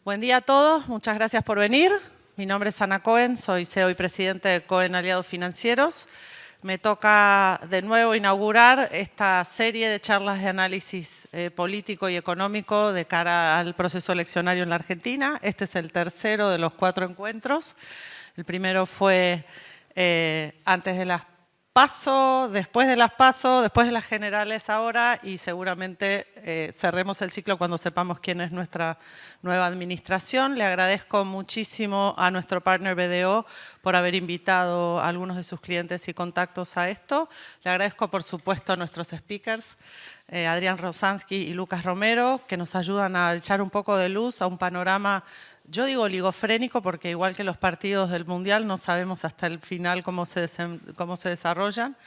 Buen día a todos, muchas gracias por venir. Mi nombre es Ana Cohen, soy CEO y presidente de Cohen Aliados Financieros. Me toca de nuevo inaugurar esta serie de charlas de análisis político y económico de cara al proceso eleccionario en la Argentina. Este es el tercero de los 4 encuentros. El primero fue antes de las PASO, después de las PASO, después de las generales ahora y seguramente cerremos el ciclo cuando sepamos quién es nuestra nueva administración. Le agradezco muchísimo a nuestro partner BDO por haber invitado a algunos de sus clientes y contactos a esto. Le agradezco por supuesto a nuestros speakers, Adrián Rosansky y Lucas Romero, que nos ayudan a echar un poco de luz a un panorama. Yo digo oligofrénico porque igual que los partidos del Mundial no sabemos hasta el final cómo se desarrollan.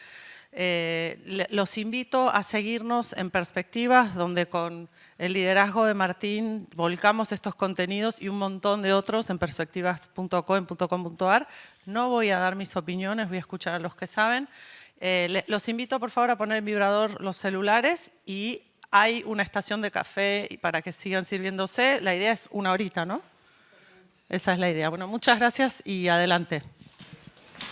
Los invito a seguirnos en Perspectivas, donde con el liderazgo de Martín volcamos estos contenidos y un montón de otros en perspectivas.cohen.com.ar. No voy a dar mis opiniones, voy a escuchar a los que saben. Los invito por favor a poner en vibrador los celulares y hay una estación de café para que sigan sirviéndose. La idea es 1 horita, ¿no? Esa es la idea. Bueno, muchas gracias y adelante.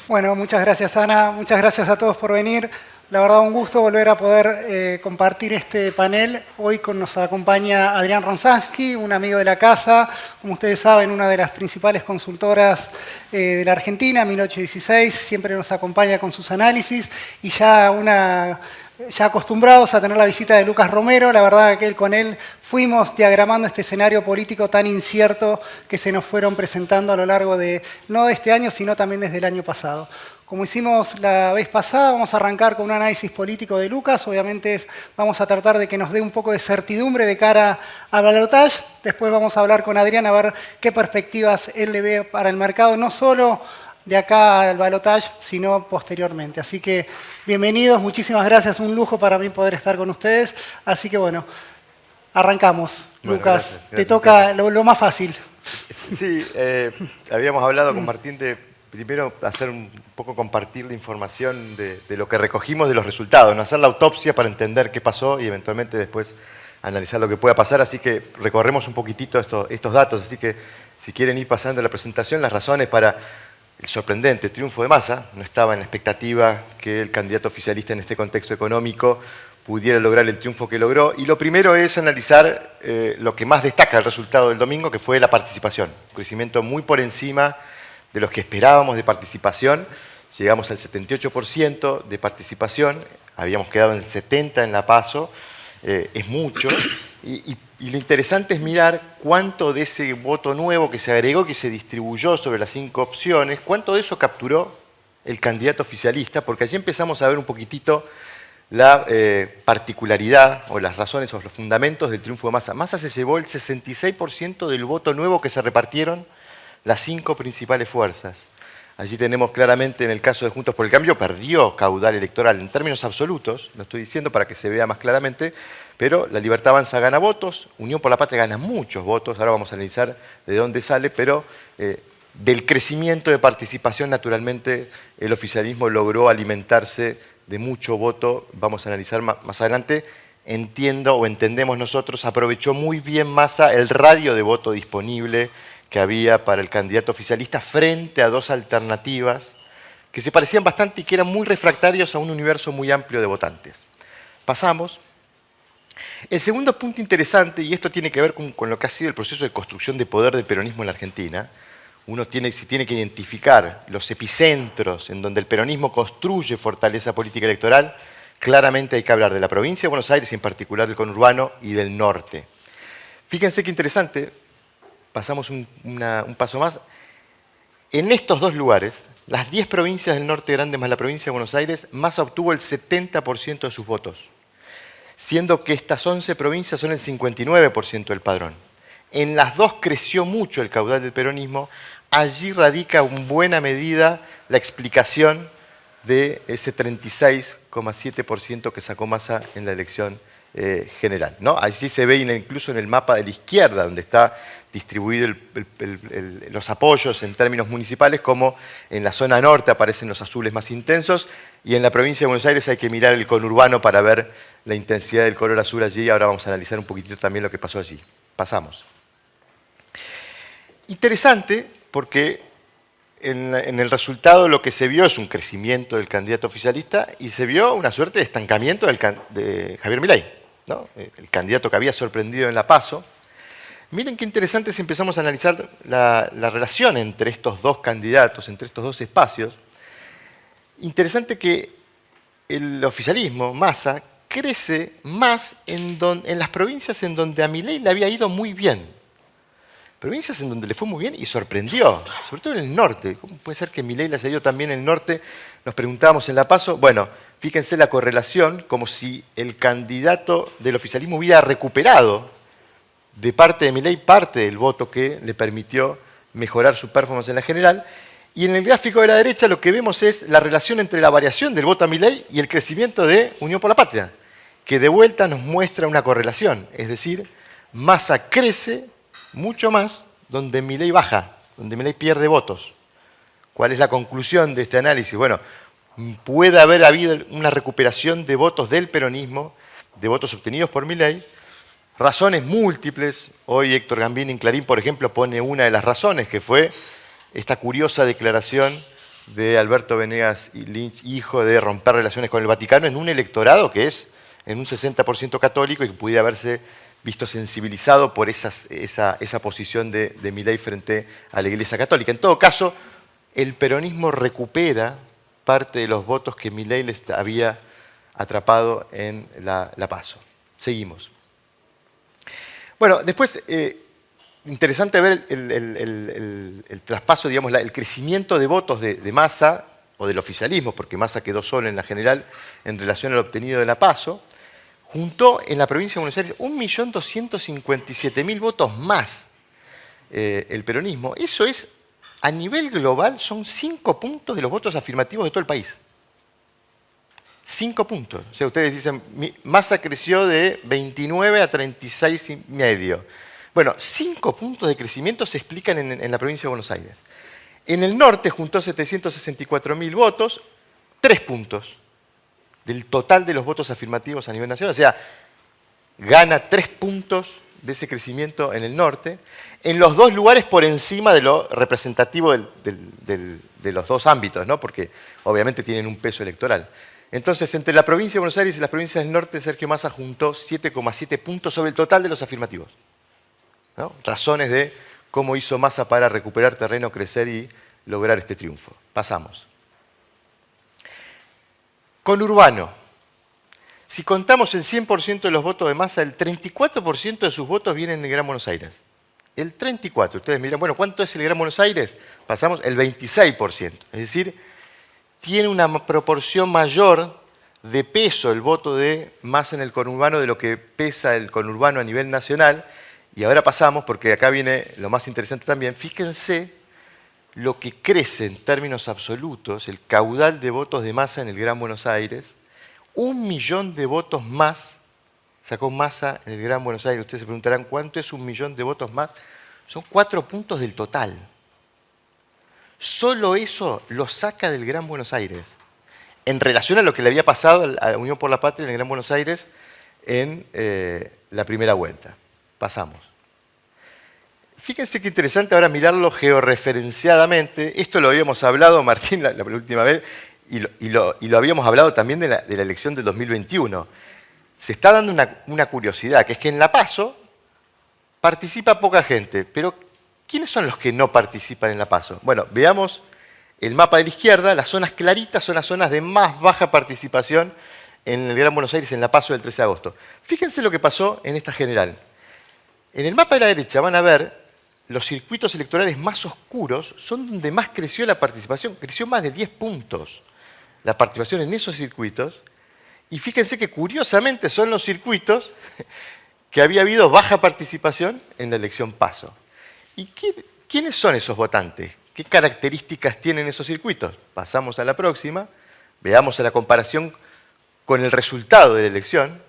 Bueno, muchas gracias Ana, muchas gracias a todos por venir. La verdad, un gusto volver a poder compartir este panel. Hoy nos acompaña Adrián Rosansky, un amigo de la casa, como ustedes saben, una de las principales consultoras de la Argentina, 1816, siempre nos acompaña con sus análisis y ya acostumbrados a tener la visita de Lucas Romero. La verdad que con él fuimos diagramando este escenario político tan incierto que se nos fueron presentando a lo largo de, no de este año, sino también desde el año pasado. Como hicimos la vez pasada, vamos a arrancar con un análisis político de Lucas. Obviamente vamos a tratar de que nos dé un poco de certidumbre de cara al balotaje. Después vamos a hablar con Adrián a ver qué perspectivas él le ve para el mercado, no solo de acá al balotaje, sino posteriormente. Así que bienvenidos, muchísimas gracias, un lujo para mí poder estar con ustedes. Así que bueno, arrancamos. Bueno, Lucas, gracias, te toca lo más fácil. Sí, habíamos hablado con Martín de primero hacer un poco compartir la información de lo que recogimos de los resultados, ¿no? Hacer la autopsia para entender qué pasó y eventualmente después analizar lo que pueda pasar. Así que recorremos un poquitito estos datos. Así que si quieren ir pasando la presentación, las razones para el sorprendente triunfo de Massa. No estaba en la expectativa que el candidato oficialista en este contexto económico pudiera lograr el triunfo que logró. Y lo primero es analizar lo que más destaca el resultado del domingo, que fue la participación. Un crecimiento muy por encima de los que esperábamos de participación. Llegamos al 78% de participación, habíamos quedado en el 70% en la PASO, es mucho. Y lo interesante es mirar cuánto de ese voto nuevo que se agregó, que se distribuyó sobre las 5 opciones, cuánto de eso capturó el candidato oficialista, porque allí empezamos a ver un poquitito la particularidad o las razones o los fundamentos del triunfo de Massa. Massa se llevó el 66% del voto nuevo que se repartieron las 5 principales fuerzas. Allí tenemos claramente, en el caso de Juntos por el Cambio, perdió caudal electoral en términos absolutos, lo estoy diciendo para que se vea más claramente, pero la Libertad Avanza gana votos, Unión por la Patria gana muchos votos, ahora vamos a analizar de dónde sale, pero del crecimiento de participación, naturalmente, el oficialismo logró alimentarse de mucho voto, vamos a analizar más adelante. Entiendo o entendemos nosotros, aprovechó muy bien Massa el radio de voto disponible que había para el candidato oficialista frente a 2 alternativas que se parecían bastante y que eran muy refractarios a un universo muy amplio de votantes. Pasamos. El segundo punto interesante, y esto tiene que ver con lo que ha sido el proceso de construcción de poder del peronismo en la Argentina, si tiene que identificar los epicentros en donde el peronismo construye fortaleza política electoral, claramente hay que hablar de la provincia de Buenos Aires y en particular del conurbano y del norte. Fíjense qué interesante. Pasamos un paso más. En estos 2 lugares, las 10 provincias del norte grande más la provincia de Buenos Aires, Massa obtuvo el 70% de sus votos, siendo que estas 11 provincias son el 59% del padrón. En las 2 creció mucho el caudal del peronismo, allí radica en buena medida la explicación de ese 36,7% que sacó Massa en la elección general, ¿no? Allí se ve incluso en el mapa de la izquierda, donde está distribuido los apoyos en términos municipales, como en la zona norte aparecen los azules más intensos, y en la provincia de Buenos Aires hay que mirar el conurbano para ver la intensidad del color azul allí. Ahora vamos a analizar un poquitito también lo que pasó allí. Pasamos. Interesante porque en el resultado lo que se vio es un crecimiento del candidato oficialista y se vio una suerte de estancamiento de Javier Milei, ¿no? El candidato que había sorprendido en la PASO. Miren qué interesante si empezamos a analizar la relación entre estos dos candidatos, entre estos dos espacios. Interesante que el oficialismo, Massa, crece más en las provincias en donde a Milei le había ido muy bien. Provincias en donde le fue muy bien y sorprendió, sobre todo en el norte. ¿Cómo puede ser que Milei le haya ido también en el norte? Nos preguntábamos en la PASO. Bueno, fíjense la correlación, como si el candidato del oficialismo hubiera recuperado de parte de Milei parte del voto que le permitió mejorar su performance en la general. Y en el gráfico de la derecha lo que vemos es la relación entre la variación del voto a Milei y el crecimiento de Unión por la Patria, que de vuelta nos muestra una correlación. Es decir, Massa crece mucho más donde Milei baja, donde Milei pierde votos. ¿Cuál es la conclusión de este análisis? Bueno, puede haber habido una recuperación de votos del peronismo, de votos obtenidos por Milei, razones múltiples. Hoy Héctor Gambini en Clarín, por ejemplo, pone una de las razones, que fue esta curiosa declaración de Alberto Venegas Lynch, hijo, de romper relaciones con el Vaticano en un electorado que es en un 60% católico y que pudiera haberse visto sensibilizado por esa posición de Milei frente a la Iglesia Católica. En todo caso, el peronismo recupera parte de los votos que Milei les había atrapado en la PASO. Seguimos. Bueno, después, interesante ver el traspaso, digamos, el crecimiento de votos de Massa, o del oficialismo, porque Massa quedó solo en la general en relación al obtenido de la PASO. Juntó en la provincia de Buenos Aires 1.257.000 votos más el peronismo. Eso es, a nivel global, son 5 puntos de los votos afirmativos de todo el país. 5 puntos. O sea, ustedes dicen, Massa creció de 29 a 36,5. Bueno, 5 puntos de crecimiento se explican en la provincia de Buenos Aires. En el norte juntó 764.000 votos, 3 puntos del total de los votos afirmativos a nivel nacional. O sea, gana 3 puntos de ese crecimiento en el norte, en los dos lugares por encima de lo representativo de los dos ámbitos, ¿no? Porque obviamente tienen un peso electoral. Entonces, entre la provincia de Buenos Aires y las provincias del norte, Sergio Massa juntó 7,7 puntos sobre el total de los afirmativos, ¿no? Razones de cómo hizo Massa para recuperar terreno, crecer y lograr este triunfo. Pasamos. Conurbano. Si contamos el 100% de los votos de Massa, el 34% de sus votos vienen del Gran Buenos Aires. El 34%. Ustedes miran, bueno, ¿cuánto es el Gran Buenos Aires? Pasamos el 26%. Es decir, tiene una proporción mayor de peso el voto de Massa en el conurbano de lo que pesa el conurbano a nivel nacional. Y ahora pasamos, porque acá viene lo más interesante también. Fíjense lo que crece en términos absolutos, el caudal de votos de Massa en el Gran Buenos Aires. 1 millón de votos más sacó Massa en el Gran Buenos Aires. Ustedes se preguntarán, ¿cuánto es 1 millón de votos más? Son 4 puntos del total. Solo eso lo saca del Gran Buenos Aires, en relación a lo que le había pasado a la Unión por la Patria en el Gran Buenos Aires en la primera vuelta. Pasamos. Fíjense qué interesante ahora mirarlo georreferenciadamente. Esto lo habíamos hablado, Martín, la última vez, y lo habíamos hablado también de la elección del 2021. Se está dando una curiosidad, que es que en la PASO participa poca gente, pero ¿quiénes son los que no participan en la PASO? Bueno, veamos el mapa de la izquierda. Las zonas claritas son las zonas de más baja participación en el Gran Buenos Aires en la PASO del 13 de agosto. Fíjense lo que pasó en esta general. En el mapa de la derecha van a ver los circuitos electorales más oscuros, son donde más creció la participación. Creció más de 10 puntos la participación en esos circuitos. Y fíjense que curiosamente son los circuitos que había habido baja participación en la elección PASO. ¿Y quiénes son esos votantes? ¿Qué características tienen esos circuitos? Pasamos a la próxima, veamos la comparación con el resultado de la elección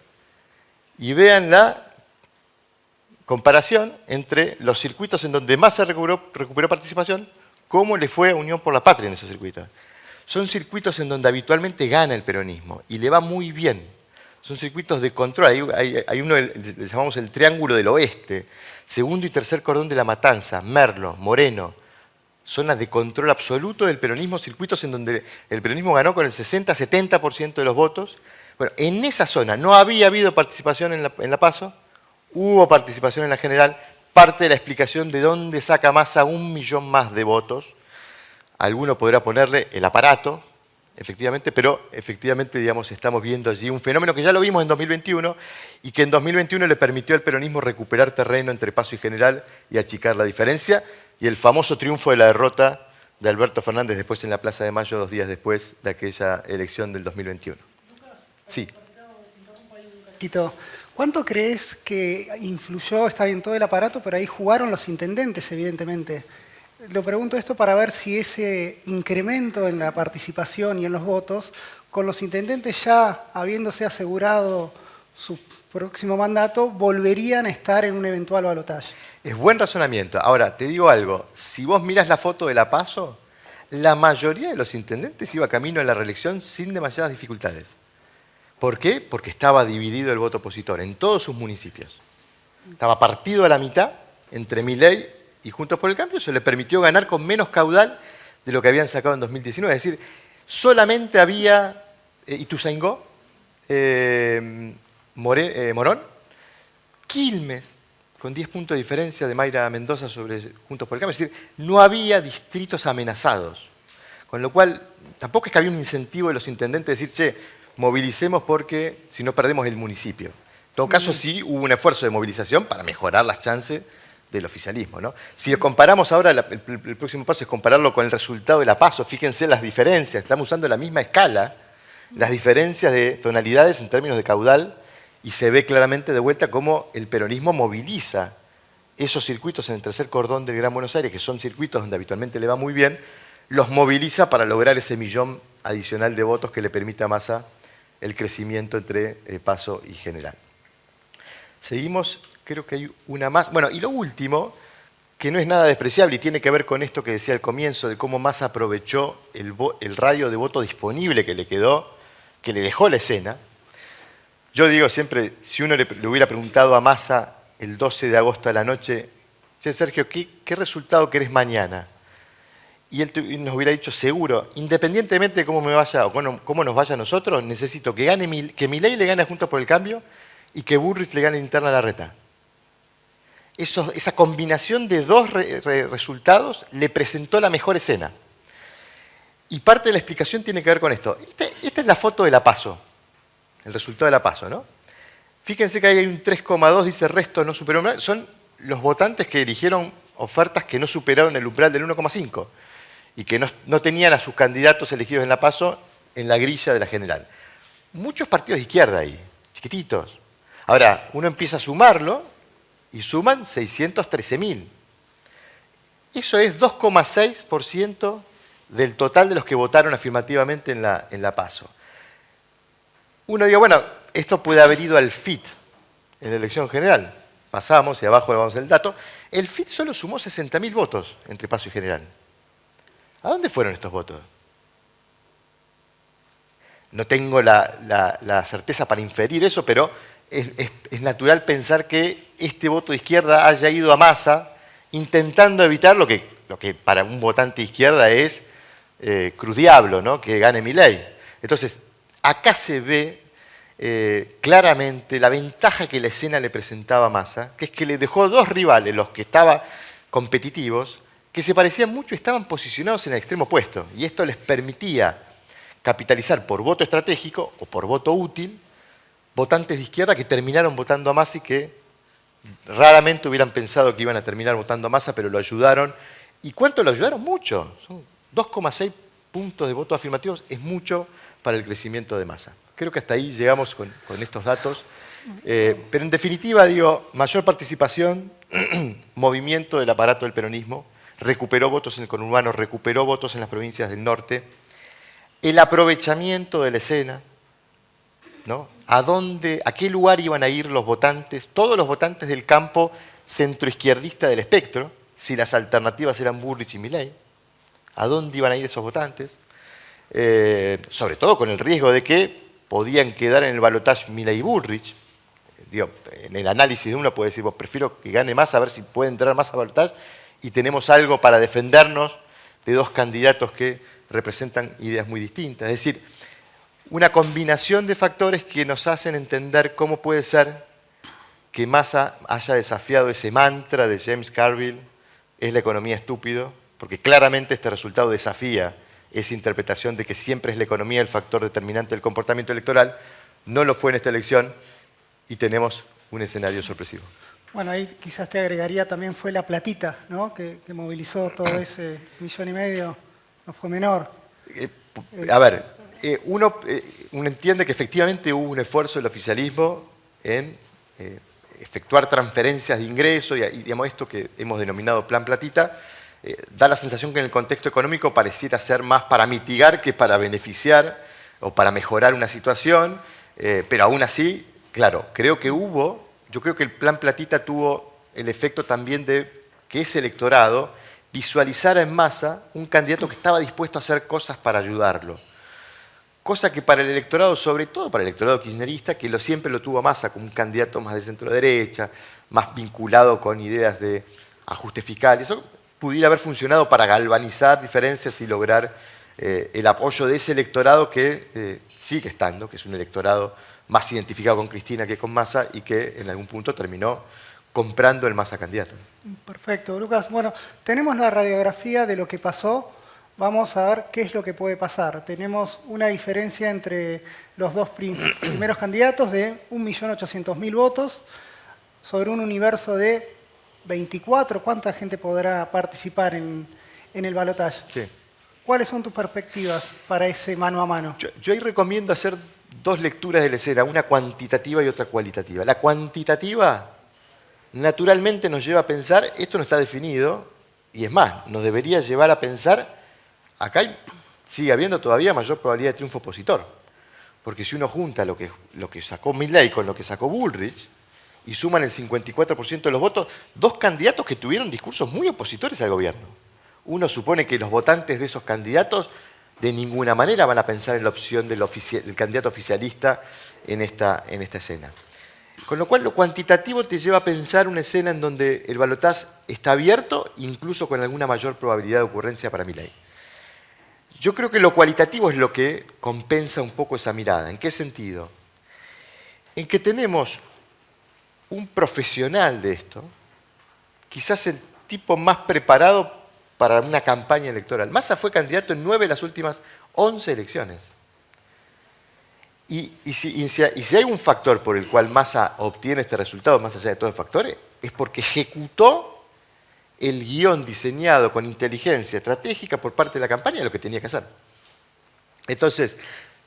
y vean la comparación entre los circuitos en donde más se recuperó participación, cómo le fue a Unión por la Patria en esos circuitos. Son circuitos en donde habitualmente gana el peronismo y le va muy bien. son circuitos de control. Hay uno, le llamamos el Triángulo del Oeste, segundo y tercer cordón de La Matanza, Merlo, Moreno, zonas de control absoluto del peronismo, circuitos en donde el peronismo ganó con el 60-70% de los votos. Bueno, en esa zona no había habido participación en la PASO, hubo participación en la general, parte de la explicación de dónde saca Massa 1 millón más de votos. Alguno podrá ponerle el aparato, efectivamente, pero efectivamente, digamos, estamos viendo allí un fenómeno que ya lo vimos en 2021 y que en 2021 le permitió al peronismo recuperar terreno entre PASO y general y achicar la diferencia, y el famoso triunfo de la derrota de Alberto Fernández después en la Plaza de Mayo, 2 días después de aquella elección del 2021. Sí. ¿Cuánto crees que influyó, está bien todo el aparato, pero ahí jugaron los intendentes, evidentemente? Lo pregunto esto para ver si ese incremento en la participación y en los votos, con los intendentes ya habiéndose asegurado su próximo mandato, volverían a estar en un eventual balotaje. Es buen razonamiento. Ahora, te digo algo. Si vos mirás la foto de la PASO, la mayoría de los intendentes iba camino a la reelección sin demasiadas dificultades. ¿Por qué? Porque estaba dividido el voto opositor en todos sus municipios. Estaba partido a la mitad entre Milei y Juntos por el Cambio. Eso le permitió ganar con menos caudal de lo que habían sacado en 2019. Es decir, solamente había Ituzaingó, Morón, Quilmes, con 10 puntos de diferencia de Mayra Mendoza sobre Juntos por el Cambio. Es decir, no había distritos amenazados. Con lo cual, tampoco es que había un incentivo de los intendentes de decir, che, movilicemos porque si no perdemos el municipio. En todo caso, sí hubo un esfuerzo de movilización para mejorar las chances del oficialismo, ¿no? Si lo comparamos ahora, el próximo paso es compararlo con el resultado de la PASO. Fíjense las diferencias, estamos usando la misma escala, las diferencias de tonalidades en términos de caudal, y se ve claramente de vuelta cómo el peronismo moviliza esos circuitos en el tercer cordón del Gran Buenos Aires, que son circuitos donde habitualmente le va muy bien, los moviliza para lograr ese millón adicional de votos que le permite a Massa el crecimiento entre PASO y general. Seguimos, creo que hay una más. Bueno, y lo último, que no es nada despreciable y tiene que ver con esto que decía al comienzo, de cómo Massa aprovechó el radio de voto disponible que le quedó, que le dejó la escena. Yo digo siempre, si uno le hubiera preguntado a Massa el 12 de agosto a la noche, che, Sergio, ¿qué resultado querés mañana? Y él nos hubiera dicho, seguro, independientemente de cómo me vaya o cómo nos vaya a nosotros, necesito que Milei le gane a Juntos por el Cambio y que Bullrich le gane en Interna la Reta. Esa combinación de dos resultados le presentó la mejor escena. Y parte de la explicación tiene que ver con esto. Esta es la foto de la PASO. El resultado de la PASO, ¿no? Fíjense que ahí hay un 3,2, dice resto no superó. Son los votantes que eligieron ofertas que no superaron el umbral del 1,5 y que no tenían a sus candidatos elegidos en la PASO en la grilla de la general. Muchos partidos de izquierda ahí, chiquititos. Ahora, uno empieza a sumarlo y suman 613.000. Eso es 2,6% del total de los que votaron afirmativamente en la PASO. Uno dice, bueno, esto puede haber ido al FIT en la elección general. Pasamos y abajo le vamos el dato. El FIT solo sumó 60.000 votos entre PASO y general. ¿A dónde fueron estos votos? No tengo la certeza para inferir eso, pero es natural pensar que este voto de izquierda haya ido a Massa intentando evitar lo que para un votante de izquierda es cruz diablo, ¿no? Que gane Milei. Entonces, acá se ve claramente la ventaja que la escena le presentaba a Massa, que es que le dejó dos rivales, los que estaban competitivos, que se parecían mucho y estaban posicionados en el extremo opuesto. Y esto les permitía capitalizar por voto estratégico o por voto útil votantes de izquierda que terminaron votando a Massa y que raramente hubieran pensado que iban a terminar votando a Massa, pero lo ayudaron. ¿Y cuánto lo ayudaron? Mucho. Son 2,6 puntos de votos afirmativos, es mucho para el crecimiento de Massa. Creo que hasta ahí llegamos con estos datos. Pero en definitiva, digo, mayor participación, movimiento del aparato del peronismo, recuperó votos en el conurbano, recuperó votos en las provincias del norte, el aprovechamiento de la escena, ¿no? ¿A qué lugar iban a ir los votantes? Todos los votantes del campo centroizquierdista del espectro, si las alternativas eran Bullrich y Milei. ¿A dónde iban a ir esos votantes? Sobre todo con el riesgo de que podían quedar en el balotaje Milei y Bullrich. Digo, en el análisis de uno puede decir, prefiero que gane Massa, a ver si puede entrar más a balotaje, y tenemos algo para defendernos de dos candidatos que representan ideas muy distintas. Es decir, una combinación de factores que nos hacen entender cómo puede ser que Massa haya desafiado ese mantra de James Carville, es la economía estúpido, porque claramente este resultado desafía esa interpretación de que siempre es la economía el factor determinante del comportamiento electoral. No lo fue en esta elección y tenemos un escenario sorpresivo. Bueno, ahí quizás te agregaría también fue la platita, ¿no? Que movilizó todo ese 1,5 millones, no fue menor. A ver, uno entiende que efectivamente hubo un esfuerzo del oficialismo en efectuar transferencias de ingresos y digamos esto que hemos denominado Plan Platita, da la sensación que en el contexto económico pareciera ser más para mitigar que para beneficiar o para mejorar una situación, pero aún así, claro, yo creo que el Plan Platita tuvo el efecto también de que ese electorado visualizara en Massa un candidato que estaba dispuesto a hacer cosas para ayudarlo. Cosa que para el electorado, sobre todo para el electorado kirchnerista, que siempre lo tuvo a Massa como un candidato más de centro-derecha, más vinculado con ideas de ajuste fiscal, eso pudiera haber funcionado para galvanizar diferencias y lograr el apoyo de ese electorado que sigue estando, que es un electorado más identificado con Cristina que con Massa y que en algún punto terminó comprando el Massa candidato. Perfecto, Lucas. Bueno, tenemos la radiografía de lo que pasó. Vamos a ver qué es lo que puede pasar. Tenemos una diferencia entre los dos primeros candidatos de 1.800.000 votos sobre un universo de 24. ¿Cuánta gente podrá participar en el balotaje? Sí. ¿Cuáles son tus perspectivas para ese mano a mano? Yo ahí recomiendo hacer dos lecturas de la escena, una cuantitativa y otra cualitativa. La cuantitativa naturalmente nos lleva a pensar, esto no está definido, y es más, nos debería llevar a pensar, acá sigue habiendo todavía mayor probabilidad de triunfo opositor. Porque si uno junta lo que sacó Milei con lo que sacó Bullrich, y suman el 54% de los votos, dos candidatos que tuvieron discursos muy opositores al gobierno. Uno supone que los votantes de esos candidatos de ninguna manera van a pensar en la opción del candidato oficialista en esta escena. Con lo cual, lo cuantitativo te lleva a pensar una escena en donde el balotaje está abierto, incluso con alguna mayor probabilidad de ocurrencia para Milei. Yo creo que lo cualitativo es lo que compensa un poco esa mirada. ¿En qué sentido? En que tenemos un profesional de esto, quizás el tipo más preparado para una campaña electoral. Massa fue candidato en 9 de las últimas 11 elecciones. Y si hay un factor por el cual Massa obtiene este resultado, más allá de todos los factores, es porque ejecutó el guión diseñado con inteligencia estratégica por parte de la campaña de lo que tenía que hacer. Entonces,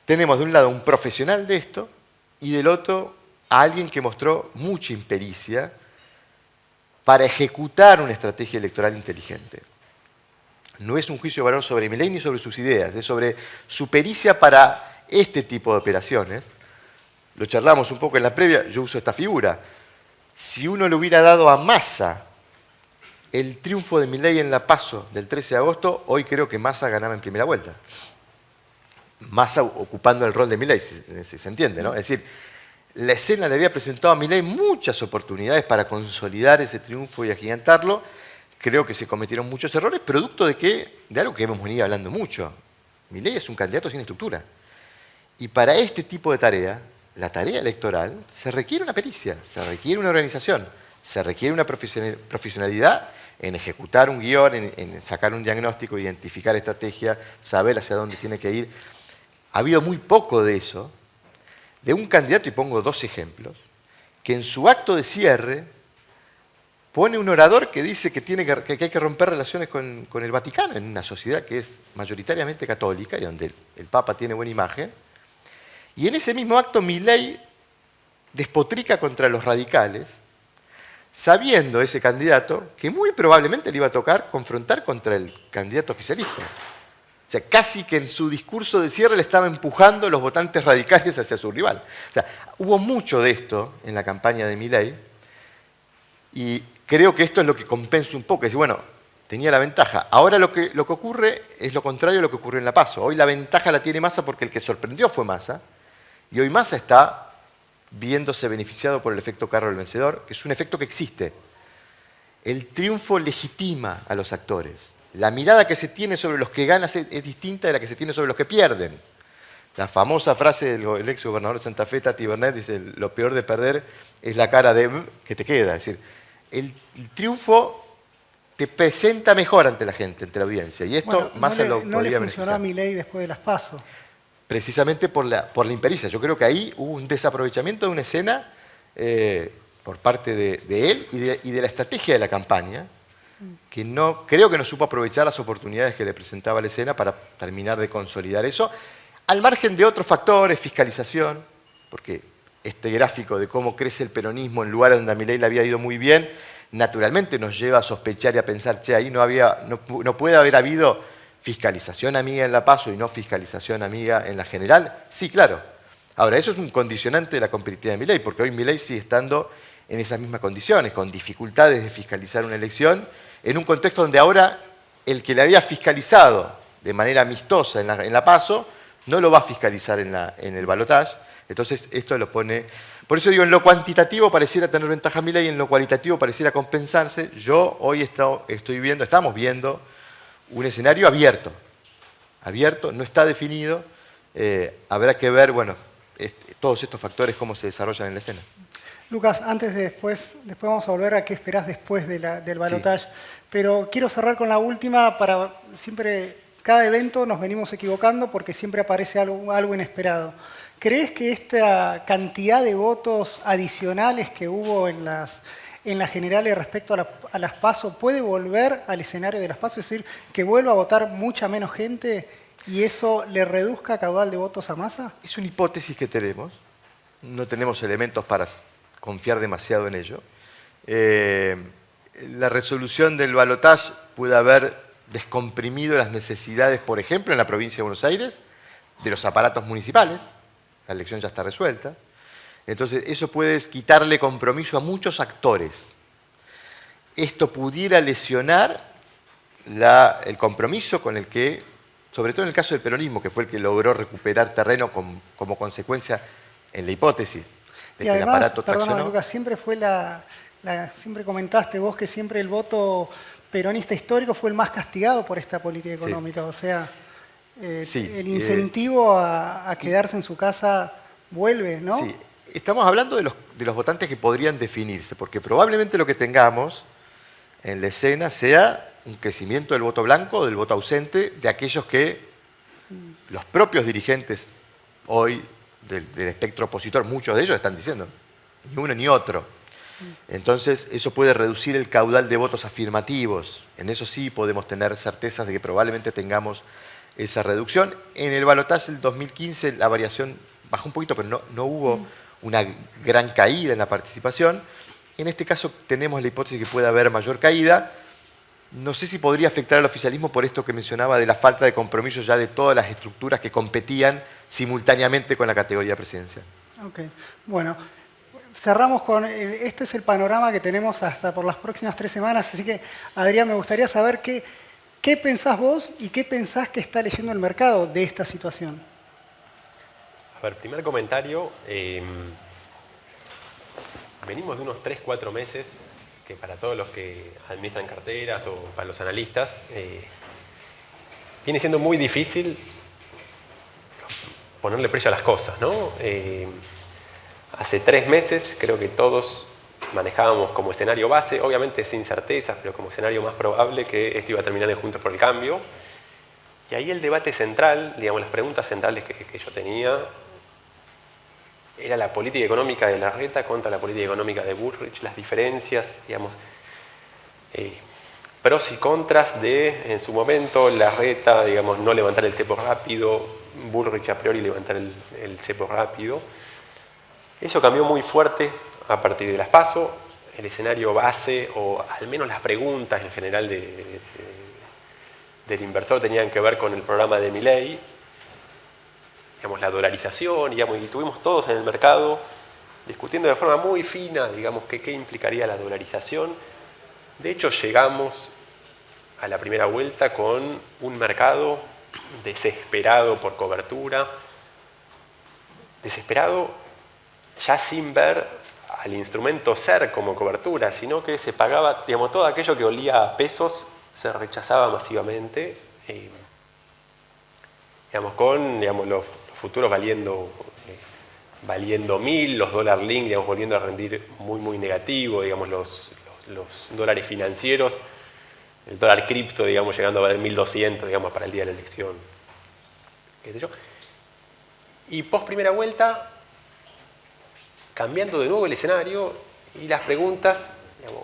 tenemos de un lado un profesional de esto y del otro a alguien que mostró mucha impericia para ejecutar una estrategia electoral inteligente. No es un juicio de valor sobre Milei ni sobre sus ideas, es sobre su pericia para este tipo de operaciones. Lo charlamos un poco en la previa, yo uso esta figura. Si uno le hubiera dado a Massa el triunfo de Milei en la PASO del 13 de agosto, hoy creo que Massa ganaba en primera vuelta. Massa ocupando el rol de Milei, si se entiende, ¿no? Es decir, la escena le había presentado a Milei muchas oportunidades para consolidar ese triunfo y agigantarlo. Creo que se cometieron muchos errores, producto de algo que hemos venido hablando mucho. Milei es un candidato sin estructura. Y para este tipo de tarea, la tarea electoral, se requiere una pericia, se requiere una organización, se requiere una profesionalidad en ejecutar un guión, en sacar un diagnóstico, identificar estrategia, saber hacia dónde tiene que ir. Ha habido muy poco de eso, de un candidato, y pongo 2 ejemplos, que en su acto de cierre pone un orador que dice que hay que romper relaciones con el Vaticano, en una sociedad que es mayoritariamente católica y donde el Papa tiene buena imagen. Y en ese mismo acto Milei despotrica contra los radicales, sabiendo ese candidato que muy probablemente le iba a tocar confrontar contra el candidato oficialista. O sea, casi que en su discurso de cierre le estaba empujando los votantes radicales hacia su rival. O sea, hubo mucho de esto en la campaña de Milei y creo que esto es lo que compensa un poco. Es decir, bueno, tenía la ventaja. Ahora lo que ocurre es lo contrario a lo que ocurrió en la PASO. Hoy la ventaja la tiene Massa porque el que sorprendió fue Massa Y hoy Massa está viéndose beneficiado por el efecto carro del vencedor, que es un efecto que existe. El triunfo legitima a los actores. La mirada que se tiene sobre los que ganan es distinta de la que se tiene sobre los que pierden. La famosa frase del ex gobernador de Santa Fe, Tati Bernet, dice: lo peor de perder es la cara de que te queda. Es decir, el triunfo te presenta mejor ante la gente, ante la audiencia. Y esto Massa lo podría beneficiar. No le funcionó a Milei después de las PASO. Precisamente por la impericia. Yo creo que ahí hubo un desaprovechamiento de una escena por parte de él y de la estrategia de la campaña, que creo que no supo aprovechar las oportunidades que le presentaba la escena para terminar de consolidar eso, al margen de otros factores, fiscalización, porque este gráfico de cómo crece el peronismo en lugares donde a Milei le había ido muy bien, naturalmente nos lleva a sospechar y a pensar, che, ahí no puede haber habido fiscalización amiga en la PASO y no fiscalización amiga en la general. Sí, claro. Ahora, eso es un condicionante de la competitividad de Milei, porque hoy Milei sigue estando en esas mismas condiciones, con dificultades de fiscalizar una elección, en un contexto donde ahora el que le había fiscalizado de manera amistosa en la PASO no lo va a fiscalizar en el balotaje. Entonces, esto lo pone... Por eso digo, en lo cuantitativo pareciera tener ventaja Milei, en lo cualitativo pareciera compensarse. Yo hoy estamos viendo un escenario abierto, no está definido, habrá que ver, bueno, todos estos factores cómo se desarrollan en la escena. Lucas, después vamos a volver a qué esperás después del balotaje, sí. Pero quiero cerrar con la última cada evento nos venimos equivocando porque siempre aparece algo inesperado. ¿Crees que esta cantidad de votos adicionales que hubo en las generales respecto a las PASO puede volver al escenario de las PASO? Es decir, que vuelva a votar mucha menos gente y eso le reduzca caudal de votos a Massa? Es una hipótesis que tenemos. No tenemos elementos para confiar demasiado en ello. La resolución del balotaje puede haber descomprimido las necesidades, por ejemplo, en la provincia de Buenos Aires, de los aparatos municipales. La elección ya está resuelta. Entonces, eso puede quitarle compromiso a muchos actores. Esto pudiera lesionar el compromiso con el que, sobre todo en el caso del peronismo, que fue el que logró recuperar terreno como consecuencia, en la hipótesis, de y que además, el aparato traccionó. Lucas, siempre fue siempre comentaste vos que siempre el voto peronista histórico fue el más castigado por esta política económica. Sí. O sea, sí, el incentivo a quedarse en su casa vuelve, ¿no? Sí. Estamos hablando de los votantes que podrían definirse, porque probablemente lo que tengamos en la escena sea un crecimiento del voto blanco o del voto ausente de aquellos que los propios dirigentes hoy del espectro opositor, muchos de ellos están diciendo, ni uno ni otro. Entonces, eso puede reducir el caudal de votos afirmativos. En eso sí podemos tener certezas de que probablemente tengamos esa reducción. En el balotaje del 2015 la variación bajó un poquito, pero no hubo una gran caída en la participación. En este caso tenemos la hipótesis de que puede haber mayor caída. No sé si podría afectar al oficialismo por esto que mencionaba de la falta de compromiso ya de todas las estructuras que competían simultáneamente con la categoría presidencial. Ok, bueno, cerramos con, este es el panorama que tenemos hasta por las próximas 3 semanas, así que Adrián, me gustaría saber qué pensás vos y qué pensás que está leyendo el mercado de esta situación. A ver, primer comentario, venimos de unos 3-4 meses que para todos los que administran carteras o para los analistas viene siendo muy difícil ponerle precio a las cosas, ¿no? Hace 3 meses creo que todos manejábamos como escenario base, obviamente sin certezas, pero como escenario más probable que esto iba a terminar en Juntos por el Cambio. Y ahí el debate central, digamos, las preguntas centrales que yo tenía, era la política económica de Larreta contra la política económica de Bullrich, las diferencias, digamos, pros y contras de, en su momento, Larreta, digamos, no levantar el cepo rápido, Bullrich a priori levantar el cepo rápido. Eso cambió muy fuerte a partir de las PASO, el escenario base, o al menos las preguntas en general del inversor tenían que ver con el programa de Milei, digamos, la dolarización, digamos, y tuvimos todos en el mercado discutiendo de forma muy fina, digamos, qué implicaría la dolarización. De hecho, llegamos a la primera vuelta con un mercado desesperado por cobertura, desesperado, ya sin ver al instrumento ser como cobertura, sino que se pagaba, digamos, todo aquello que olía a pesos se rechazaba masivamente, digamos, con los futuros valiendo 1000, los dólar link, digamos, volviendo a rendir muy, muy negativo, digamos, los dólares financieros, el dólar cripto, digamos, llegando a valer 1200, digamos, para el día de la elección, qué sé yo. Y post primera vuelta, cambiando de nuevo el escenario y las preguntas, digamos,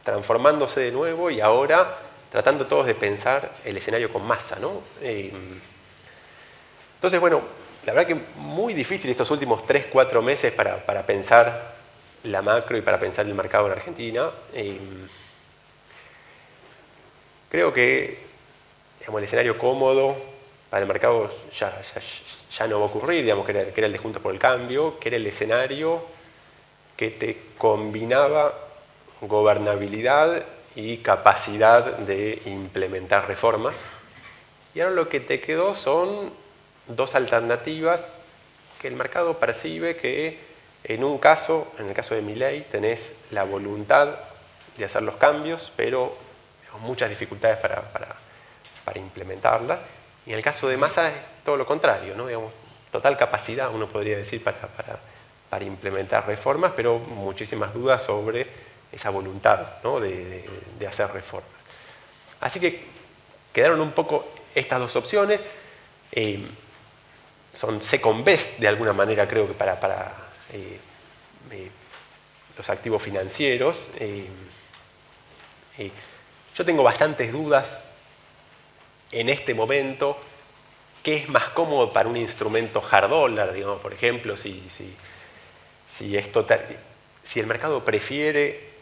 transformándose de nuevo y ahora tratando todos de pensar el escenario con Massa, ¿no? Entonces, bueno, la verdad que muy difícil estos últimos 3-4 meses para pensar la macro y para pensar el mercado en Argentina. Creo que, digamos, el escenario cómodo para el mercado ya no va a ocurrir, digamos, que era el de Juntos por el Cambio, que era el escenario que te combinaba gobernabilidad y capacidad de implementar reformas. Y ahora lo que te quedó son dos alternativas que el mercado percibe que en un caso, en el caso de Milei, tenés la voluntad de hacer los cambios, pero digamos, muchas dificultades para implementarlas. Y en el caso de Massa es todo lo contrario, ¿no? Digamos, total capacidad, uno podría decir, para implementar reformas, pero muchísimas dudas sobre esa voluntad, ¿no? de hacer reformas. Así que quedaron un poco estas dos opciones. Son second best de alguna manera, creo que para los activos financieros. Yo tengo bastantes dudas en este momento qué es más cómodo para un instrumento hard dollar, digamos, por ejemplo, si el mercado prefiere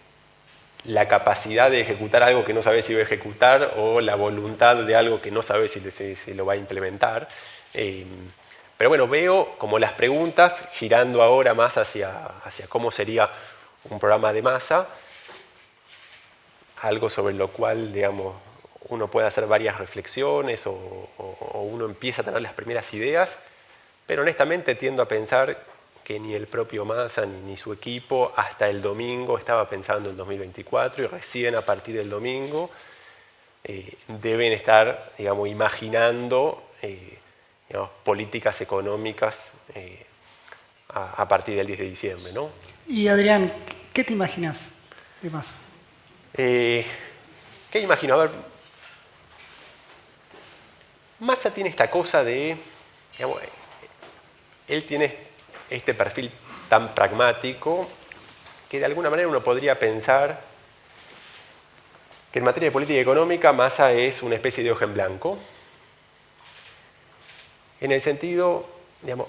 la capacidad de ejecutar algo que no sabe si va a ejecutar o la voluntad de algo que no sabe si lo va a implementar. Pero bueno, veo como las preguntas girando ahora más hacia cómo sería un programa de Massa, algo sobre lo cual, digamos, uno puede hacer varias reflexiones o uno empieza a tener las primeras ideas, pero honestamente tiendo a pensar que ni el propio Massa ni su equipo hasta el domingo estaba pensando en 2024 y recién a partir del domingo deben estar, digamos, imaginando digamos, políticas económicas a partir del 10 de diciembre, ¿no? Y Adrián, ¿qué te imaginas de Massa? ¿Qué imagino? A ver, Massa tiene esta cosa de, digamos, él tiene este perfil tan pragmático que de alguna manera uno podría pensar que en materia de política económica Massa es una especie de hoja en blanco, en el sentido, digamos,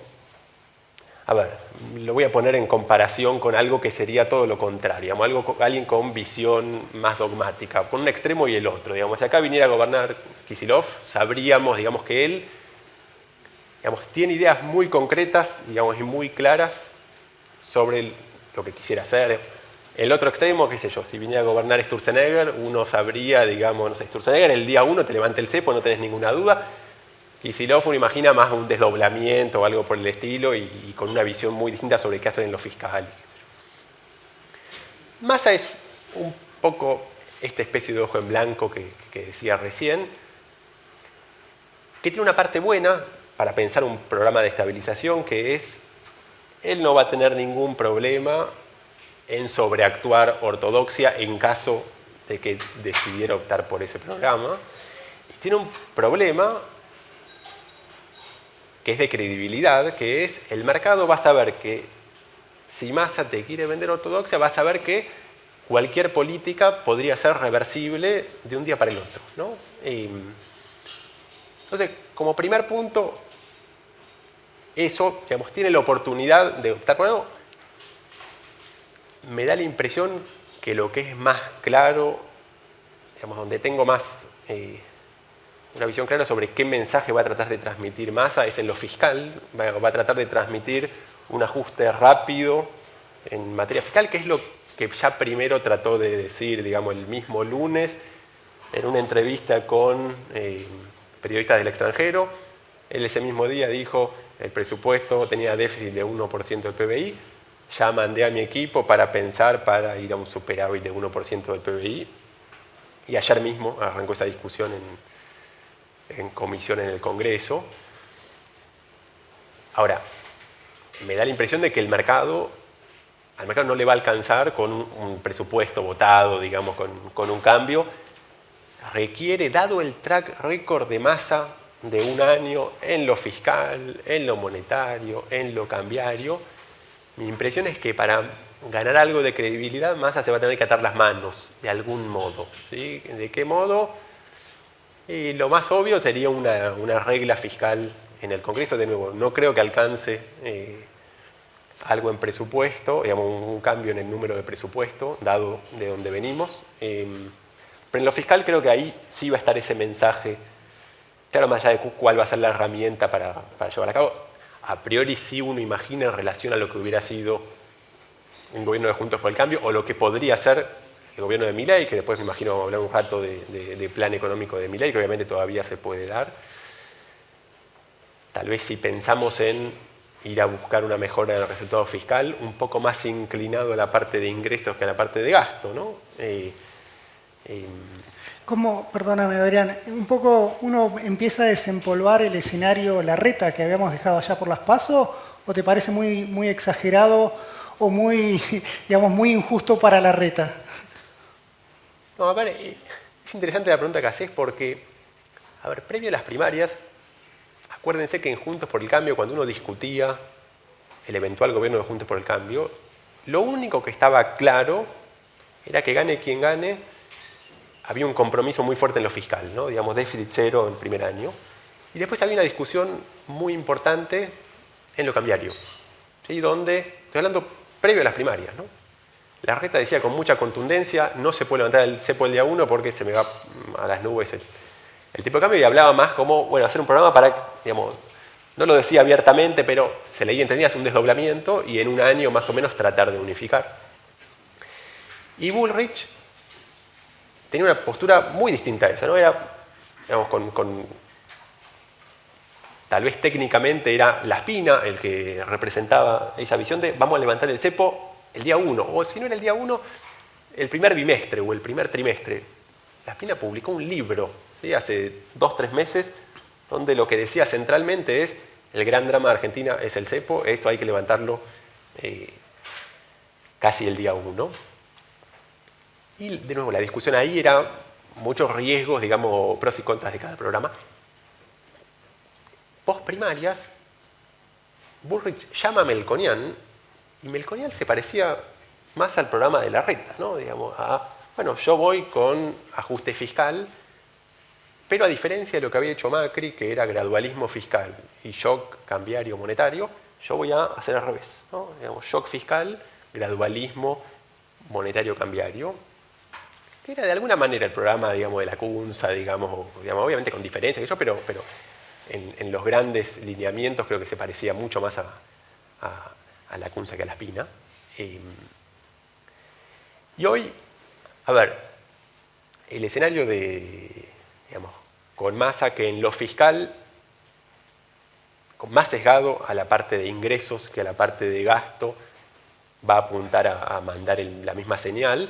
a ver, lo voy a poner en comparación con algo que sería todo lo contrario, digamos, alguien con visión más dogmática, con un extremo y el otro. Digamos, si acá viniera a gobernar Kicillof, sabríamos, digamos, que él, digamos, tiene ideas muy concretas, digamos, y muy claras sobre lo que quisiera hacer. El otro extremo, qué sé yo, si viniera a gobernar Sturzenegger, uno sabría, digamos, no sé, Sturzenegger el día 1 te levanta el cepo, no tenés ninguna duda. Kicillof uno imagina más un desdoblamiento o algo por el estilo y con una visión muy distinta sobre qué hacer en lo fiscal. Massa es un poco esta especie de ojo en blanco que decía recién, que tiene una parte buena para pensar un programa de estabilización, que es, él no va a tener ningún problema en sobreactuar ortodoxia en caso de que decidiera optar por ese programa. Y tiene un problema que es de credibilidad, que es el mercado va a saber que si Massa te quiere vender ortodoxia, va a saber que cualquier política podría ser reversible de un día para el otro, ¿no? Entonces, como primer punto, eso, digamos, tiene la oportunidad de optar por algo. Me da la impresión que lo que es más claro, digamos, donde tengo más una visión clara sobre qué mensaje va a tratar de transmitir Massa es en lo fiscal, va a tratar de transmitir un ajuste rápido en materia fiscal, que es lo que ya primero trató de decir, digamos, el mismo lunes en una entrevista con periodistas del extranjero. Él ese mismo día dijo, el presupuesto tenía déficit de 1% del PBI, ya mandé a mi equipo para pensar para ir a un superávit de 1% del PBI, y ayer mismo arrancó esa discusión en comisión en el Congreso. Ahora, me da la impresión de que al mercado no le va a alcanzar con un presupuesto votado, digamos, con un cambio. Requiere, dado el track record de Massa de un año en lo fiscal, en lo monetario, en lo cambiario, mi impresión es que para ganar algo de credibilidad, Massa se va a tener que atar las manos, de algún modo. ¿Sí? ¿De qué modo? Y lo más obvio sería una regla fiscal en el Congreso. De nuevo, no creo que alcance algo en presupuesto, digamos, un cambio en el número de presupuesto, dado de donde venimos. Pero en lo fiscal creo que ahí sí va a estar ese mensaje, claro, más allá de cuál va a ser la herramienta para llevar a cabo. A priori sí uno imagina en relación a lo que hubiera sido un gobierno de Juntos por el Cambio, o lo que podría ser el gobierno de Milei, que después me imagino vamos a hablar un rato de plan económico de Milei, que obviamente todavía se puede dar. Tal vez si pensamos en ir a buscar una mejora del resultado fiscal, un poco más inclinado a la parte de ingresos que a la parte de gasto, ¿no? ¿Cómo, perdóname Adrián, un poco uno empieza a desempolvar el escenario Larreta que habíamos dejado allá por las PASO, o te parece muy exagerado o muy, digamos, muy injusto para Larreta? No, a ver, es interesante la pregunta que haces porque, a ver, previo a las primarias, acuérdense que en Juntos por el Cambio, cuando uno discutía el eventual gobierno de Juntos por el Cambio, lo único que estaba claro era que gane quien gane, había un compromiso muy fuerte en lo fiscal, ¿no? Digamos, déficit cero el primer año. Y después había una discusión muy importante en lo cambiario, ¿sí? Donde, estoy hablando previo a las primarias, ¿no? Larreta decía con mucha contundencia, no se puede levantar el cepo el día 1 porque se me va a las nubes el tipo de cambio, y hablaba más como, bueno, hacer un programa para, digamos, no lo decía abiertamente, pero se leía entre líneas un desdoblamiento y en un año más o menos tratar de unificar. Y Bullrich tenía una postura muy distinta a esa, ¿no? Era, digamos, tal vez técnicamente era Laspina el que representaba esa visión de vamos a levantar el cepo el día 1, o si no era el día 1, el primer bimestre o el primer trimestre. Laspina publicó un libro, ¿sí? Hace 2-3 meses, donde lo que decía centralmente es el gran drama de Argentina es el cepo, esto hay que levantarlo casi el día 1. Y de nuevo, la discusión ahí era muchos riesgos, digamos, pros y contras de cada programa. Post primarias, Bullrich llama a Melconian, y Melconian se parecía más al programa de Larreta, ¿no? Digamos, bueno, yo voy con ajuste fiscal, pero a diferencia de lo que había hecho Macri, que era gradualismo fiscal y shock cambiario monetario, yo voy a hacer al revés, ¿no? Digamos, shock fiscal, gradualismo monetario cambiario, que era de alguna manera el programa, digamos, de la CUNSA, digamos, obviamente con diferencia que yo, pero en los grandes lineamientos creo que se parecía mucho más a la CUNSA que a Laspina. Y hoy, a ver, el escenario digamos, con Massa que en lo fiscal, con más sesgado a la parte de ingresos que a la parte de gasto, va a apuntar a mandar la misma señal.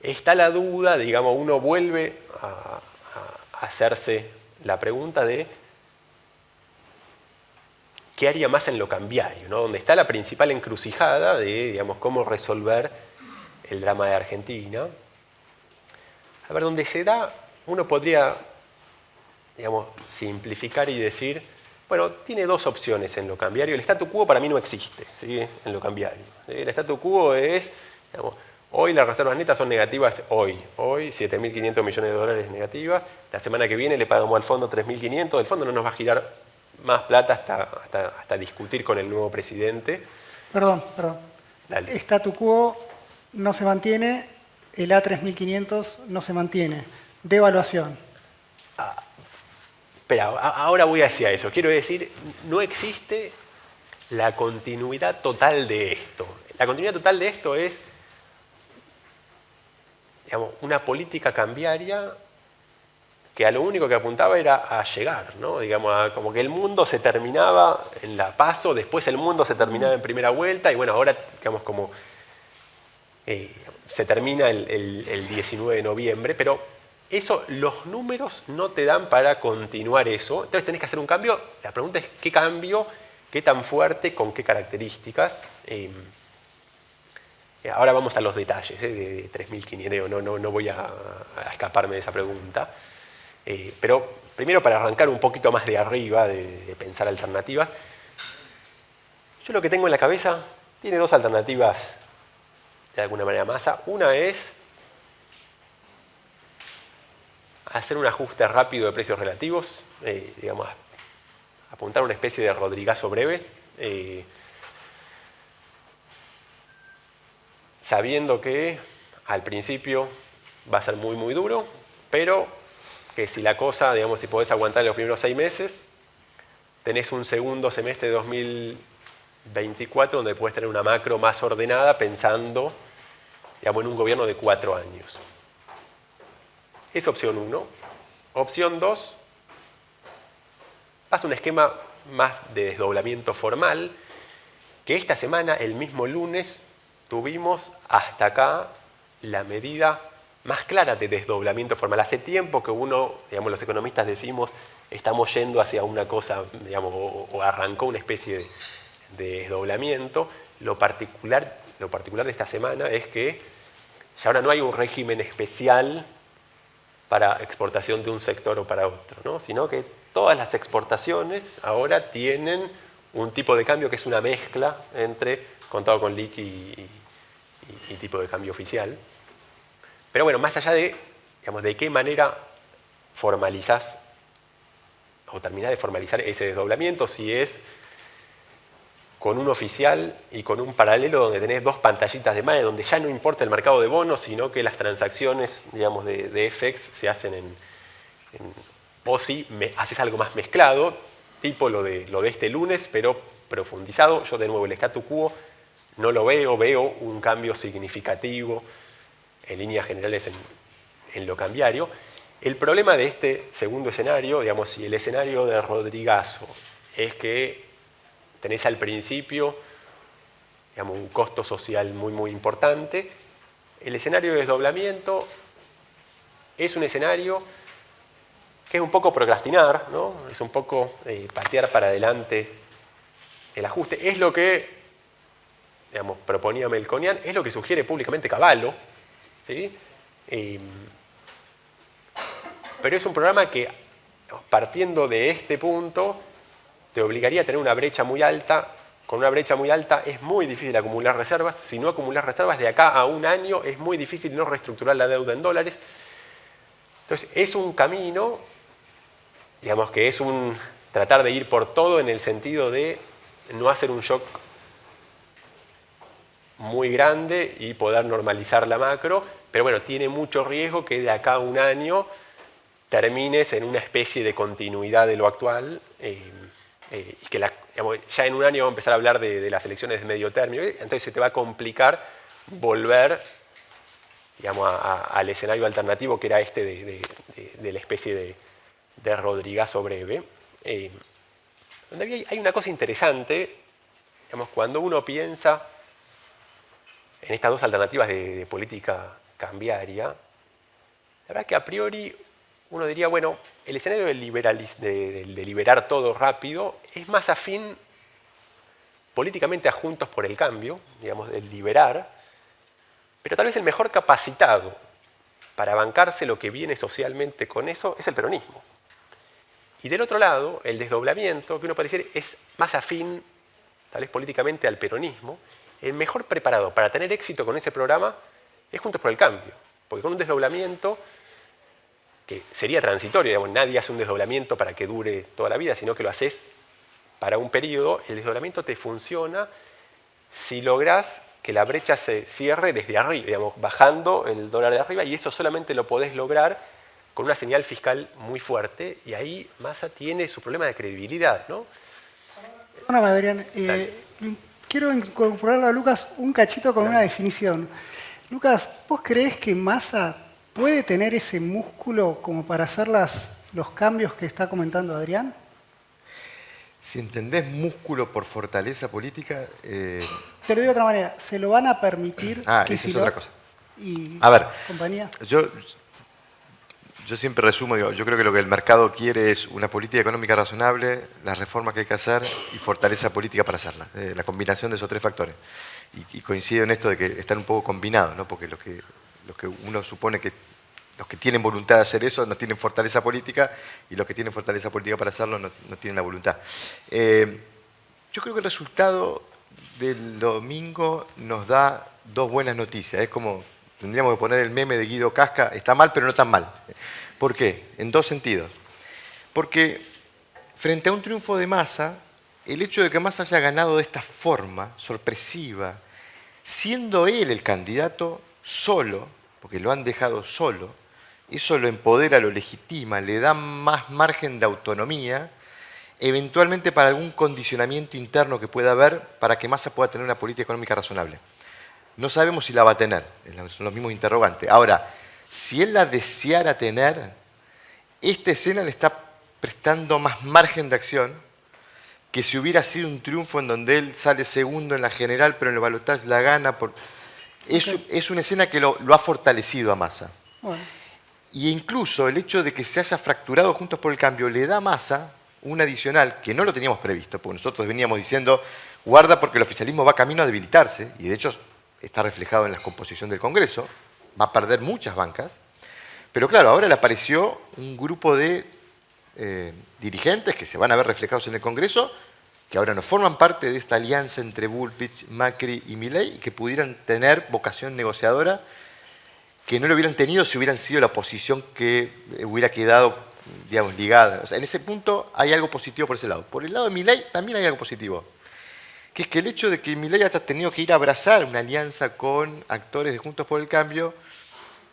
Está la duda, digamos, uno vuelve a hacerse la pregunta de qué haría más en lo cambiario, ¿no? Donde está la principal encrucijada de, digamos, cómo resolver el drama de Argentina. A ver, donde se da, uno podría, digamos, simplificar y decir, bueno, tiene dos opciones en lo cambiario. El statu quo para mí no existe, ¿sí? En lo cambiario. El statu quo es, digamos, hoy las reservas netas son negativas, hoy 7.500 millones de dólares negativas. La semana que viene le pagamos al fondo 3.500. El fondo no nos va a girar más plata hasta discutir con el nuevo presidente. Perdón. Dale. Statu quo no se mantiene, el A3500 no se mantiene. Devaluación. Espera, ahora voy hacia eso. Quiero decir, no existe la continuidad total de esto. La continuidad total de esto es, digamos, una política cambiaria que a lo único que apuntaba era a llegar, ¿no? Digamos, como que el mundo se terminaba en la PASO, después el mundo se terminaba en primera vuelta, y bueno, ahora, digamos, como se termina el 19 de noviembre, pero eso, los números no te dan para continuar eso, entonces tenés que hacer un cambio. La pregunta es, ¿qué cambio? ¿Qué tan fuerte? ¿Con qué características? Ahora vamos a los detalles de 3.500, no voy a escaparme de esa pregunta. Pero primero, para arrancar un poquito más de arriba, de pensar alternativas, yo lo que tengo en la cabeza tiene dos alternativas de alguna manera masa. Una es hacer un ajuste rápido de precios relativos, digamos, apuntar a una especie de Rodrigazo breve, sabiendo que al principio va a ser muy, muy duro, pero que si la cosa, digamos, si podés aguantar los primeros 6 meses, tenés un segundo semestre de 2024 donde puedes tener una macro más ordenada pensando, digamos, en un gobierno de 4 años. Es opción 1. Opción 2, haz un esquema más de desdoblamiento formal, que esta semana, el mismo lunes, tuvimos hasta acá la medida más clara de desdoblamiento formal. Hace tiempo que digamos, los economistas decimos, estamos yendo hacia una cosa, digamos, o arrancó una especie de desdoblamiento. Lo particular de esta semana es que ya ahora no hay un régimen especial para exportación de un sector o para otro, ¿no? Sino que todas las exportaciones ahora tienen un tipo de cambio que es una mezcla entre contado con liqui y tipo de cambio oficial. Pero bueno, más allá de, digamos, de qué manera formalizás o terminás de formalizar ese desdoblamiento, si es con un oficial y con un paralelo donde tenés dos pantallitas de MAE, donde ya no importa el mercado de bonos, sino que las transacciones, digamos, de FX se hacen o si haces algo más mezclado, tipo lo de este lunes, pero profundizado. Yo de nuevo el statu quo no lo veo un cambio significativo en líneas generales en lo cambiario. El problema de este segundo escenario, digamos, si el escenario de Rodrigazo es que tenés al principio, digamos, un costo social muy, muy importante, el escenario de desdoblamiento es un escenario que es un poco procrastinar, ¿no? Es un poco patear para adelante el ajuste. Es lo que, digamos, proponía Melconian, es lo que sugiere públicamente Cavallo, ¿sí? Pero es un programa que, partiendo de este punto, te obligaría a tener una brecha muy alta. Con una brecha muy alta es muy difícil acumular reservas. Si no acumulas reservas de acá a un año, es muy difícil no reestructurar la deuda en dólares. Entonces, es un camino, digamos, que es un tratar de ir por todo en el sentido de no hacer un shock muy grande y poder normalizar la macro, pero bueno, tiene mucho riesgo que de acá a un año termines en una especie de continuidad de lo actual, y que digamos, ya en un año vamos a empezar a hablar de las elecciones de medio término, entonces se te va a complicar volver, digamos, al escenario alternativo que era este de la especie de Rodrigazo breve. Donde hay una cosa interesante, digamos, cuando uno piensa en estas dos alternativas de política cambiaria, la verdad que a priori uno diría, bueno, el escenario de liberar todo rápido es más afín políticamente a Juntos por el Cambio, digamos, de liberar, pero tal vez el mejor capacitado para bancarse lo que viene socialmente con eso es el peronismo. Y del otro lado, el desdoblamiento, que uno puede decir es más afín, tal vez políticamente, al peronismo, el mejor preparado para tener éxito con ese programa es Juntos por el Cambio, porque con un desdoblamiento que sería transitorio, digamos, nadie hace un desdoblamiento para que dure toda la vida, sino que lo haces para un periodo, el desdoblamiento te funciona si lográs que la brecha se cierre desde arriba, digamos, bajando el dólar de arriba, y eso solamente lo podés lograr con una señal fiscal muy fuerte, y ahí Massa tiene su problema de credibilidad, ¿no? Perdóname, Adrián. Quiero incorporar a Lucas un cachito con una definición. Lucas, ¿vos creés que Massa ¿puede tener ese músculo como para hacer los cambios que está comentando Adrián? Si entendés músculo por fortaleza política... Te lo digo de otra manera, ¿se lo van a permitir esa es Kicillof otra cosa. y A ver, compañía? Yo siempre resumo, digo, yo creo que lo que el mercado quiere es una política económica razonable, las reformas que hay que hacer y fortaleza política para hacerlas. La combinación de esos tres factores. Y coincido en esto de que están un poco combinados, ¿no? Porque lo que uno supone que los que tienen voluntad de hacer eso no tienen fortaleza política y los que tienen fortaleza política para hacerlo no tienen la voluntad. Yo creo que el resultado del domingo nos da dos buenas noticias. Es como, tendríamos que poner el meme de Guido Casca, está mal pero no tan mal. ¿Por qué? En dos sentidos. Porque frente a un triunfo de Massa, el hecho de que Massa haya ganado de esta forma sorpresiva, siendo él el candidato solo, porque lo han dejado solo, eso lo empodera, lo legitima, le da más margen de autonomía, eventualmente para algún condicionamiento interno que pueda haber para que Massa pueda tener una política económica razonable. No sabemos si la va a tener, son los mismos interrogantes. Ahora, si él la deseara tener, esta escena le está prestando más margen de acción que si hubiera sido un triunfo en donde él sale segundo en la general, pero en el balotaje la gana. Es una escena que lo ha fortalecido a Massa. Bueno. Y incluso el hecho de que se haya fracturado Juntos por el Cambio le da a Massa un adicional que no lo teníamos previsto, porque nosotros veníamos diciendo, guarda porque el oficialismo va camino a debilitarse, y de hecho está reflejado en la composición del Congreso, va a perder muchas bancas, pero claro, ahora le apareció un grupo de dirigentes que se van a ver reflejados en el Congreso, que ahora no forman parte de esta alianza entre Bullrich, Macri y Milei, y que pudieran tener vocación negociadora, que no lo hubieran tenido si hubieran sido la oposición que hubiera quedado, digamos, ligada. O sea, en ese punto hay algo positivo por ese lado. Por el lado de Milei también hay algo positivo, que es que el hecho de que Milei haya tenido que ir a abrazar una alianza con actores de Juntos por el Cambio,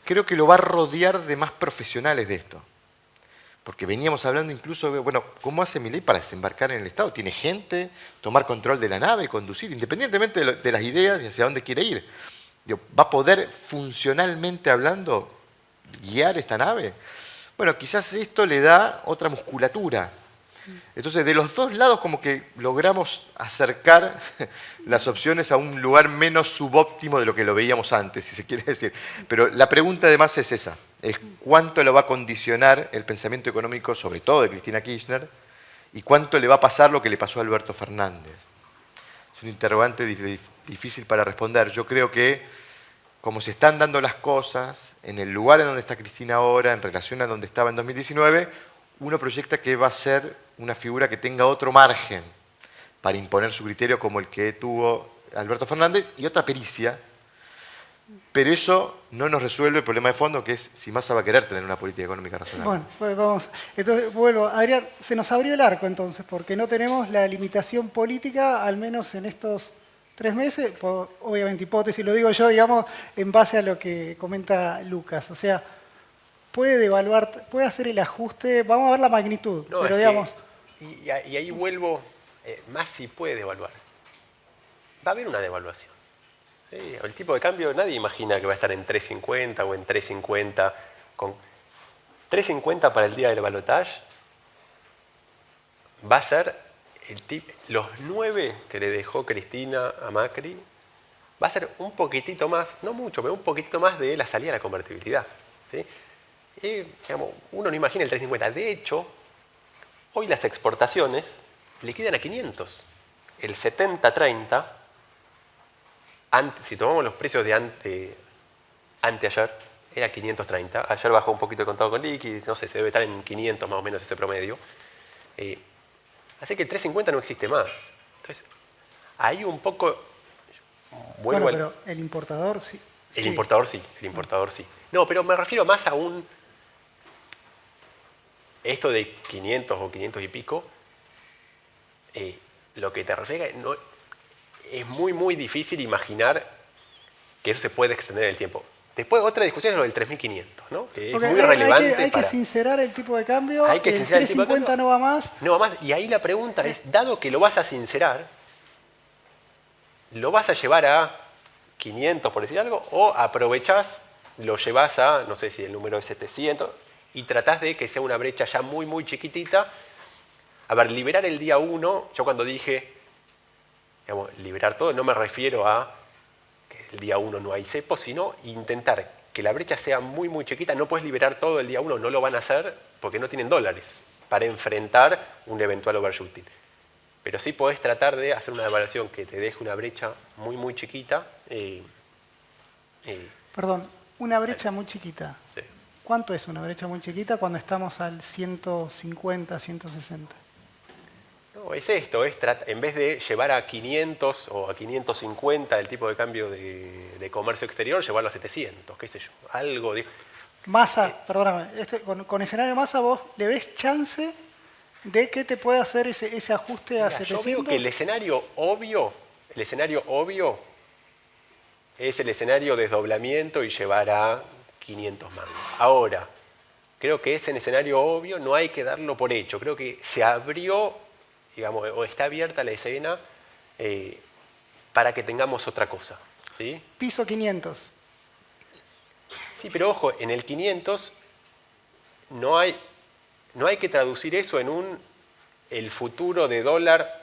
creo que lo va a rodear de más profesionales de esto. Porque veníamos hablando incluso de, bueno, ¿cómo hace Milei para desembarcar en el Estado? ¿Tiene gente, tomar control de la nave, conducir, independientemente de las ideas y hacia dónde quiere ir? ¿Va a poder funcionalmente hablando guiar esta nave? Bueno, quizás esto le da otra musculatura. Entonces, de los dos lados como que logramos acercar las opciones a un lugar menos subóptimo de lo que lo veíamos antes, si se quiere decir. Pero la pregunta además es esa, es cuánto lo va a condicionar el pensamiento económico, sobre todo de Cristina Kirchner, y cuánto le va a pasar lo que le pasó a Alberto Fernández. Es un interrogante difícil para responder. Yo creo que, como se están dando las cosas, en el lugar en donde está Cristina ahora, en relación a donde estaba en 2019, uno proyecta que va a ser una figura que tenga otro margen para imponer su criterio como el que tuvo Alberto Fernández y otra pericia, pero eso no nos resuelve el problema de fondo, que es si Massa va a querer tener una política económica razonable. Bueno, pues vamos. Entonces, vuelvo. Adrián, se nos abrió el arco entonces, porque no tenemos la limitación política, al menos en estos 3 meses, obviamente hipótesis, lo digo yo, digamos, en base a lo que comenta Lucas. O sea, puede devaluar, puede hacer el ajuste, vamos a ver la magnitud, no, pero digamos... Y ahí vuelvo, más si puede devaluar. Va a haber una devaluación. ¿Sí? El tipo de cambio, nadie imagina que va a estar en 3.50 o en 3.50. Con 3.50 para el día del balotaje va a ser los 9 que le dejó Cristina a Macri, va a ser un poquitito más, no mucho, pero un poquitito más de la salida a la convertibilidad. ¿Sí? Y, digamos, uno no imagina el 3.50. De hecho, hoy las exportaciones liquidan a 500. El 70-30, si tomamos los precios de anteayer, era 530. Ayer bajó un poquito el contado con liqui, no sé, se debe estar en 500 más o menos ese promedio. Así que el 3.50 no existe más. Entonces, ahí un poco... Bueno, pero el importador sí. El importador sí. No, pero me refiero más a esto de 500 o 500 y pico, lo que te refleja, es muy, muy difícil imaginar que eso se puede extender en el tiempo. Después otra discusión es lo del 3.500, ¿no? Que es muy relevante. Hay que sincerar el tipo de cambio, el 3.50 no va más. No va más, y ahí la pregunta es, dado que lo vas a sincerar, ¿lo vas a llevar a 500, por decir algo, o aprovechás lo llevas a, no sé si el número es 700, y tratás de que sea una brecha ya muy, muy chiquitita. A ver, liberar el día 1, yo cuando dije, digamos, liberar todo, no me refiero a que el día 1 no hay cepo, sino intentar que la brecha sea muy, muy chiquita. No puedes liberar todo el día 1, no lo van a hacer porque no tienen dólares para enfrentar un eventual overshooting. Pero sí podés tratar de hacer una evaluación que te deje una brecha muy, muy chiquita. Perdón, una brecha muy chiquita. Sí. ¿Cuánto es una brecha muy chiquita cuando estamos al 150, 160? No, es esto, en vez de llevar a 500 o a 550 el tipo de cambio de comercio exterior, llevarlo a 700, qué sé yo, algo de... Massa, perdóname, con escenario Massa vos le ves chance de que te pueda hacer ese ajuste a Mira, 700. yo veo que el escenario obvio es el escenario de desdoblamiento y llevar a 500 mangos. Ahora, creo que ese escenario obvio no hay que darlo por hecho. Creo que se abrió, digamos, o está abierta la escena para que tengamos otra cosa. ¿Sí? Piso 500. Sí, pero ojo, en el 500 no hay que traducir eso en el futuro de dólar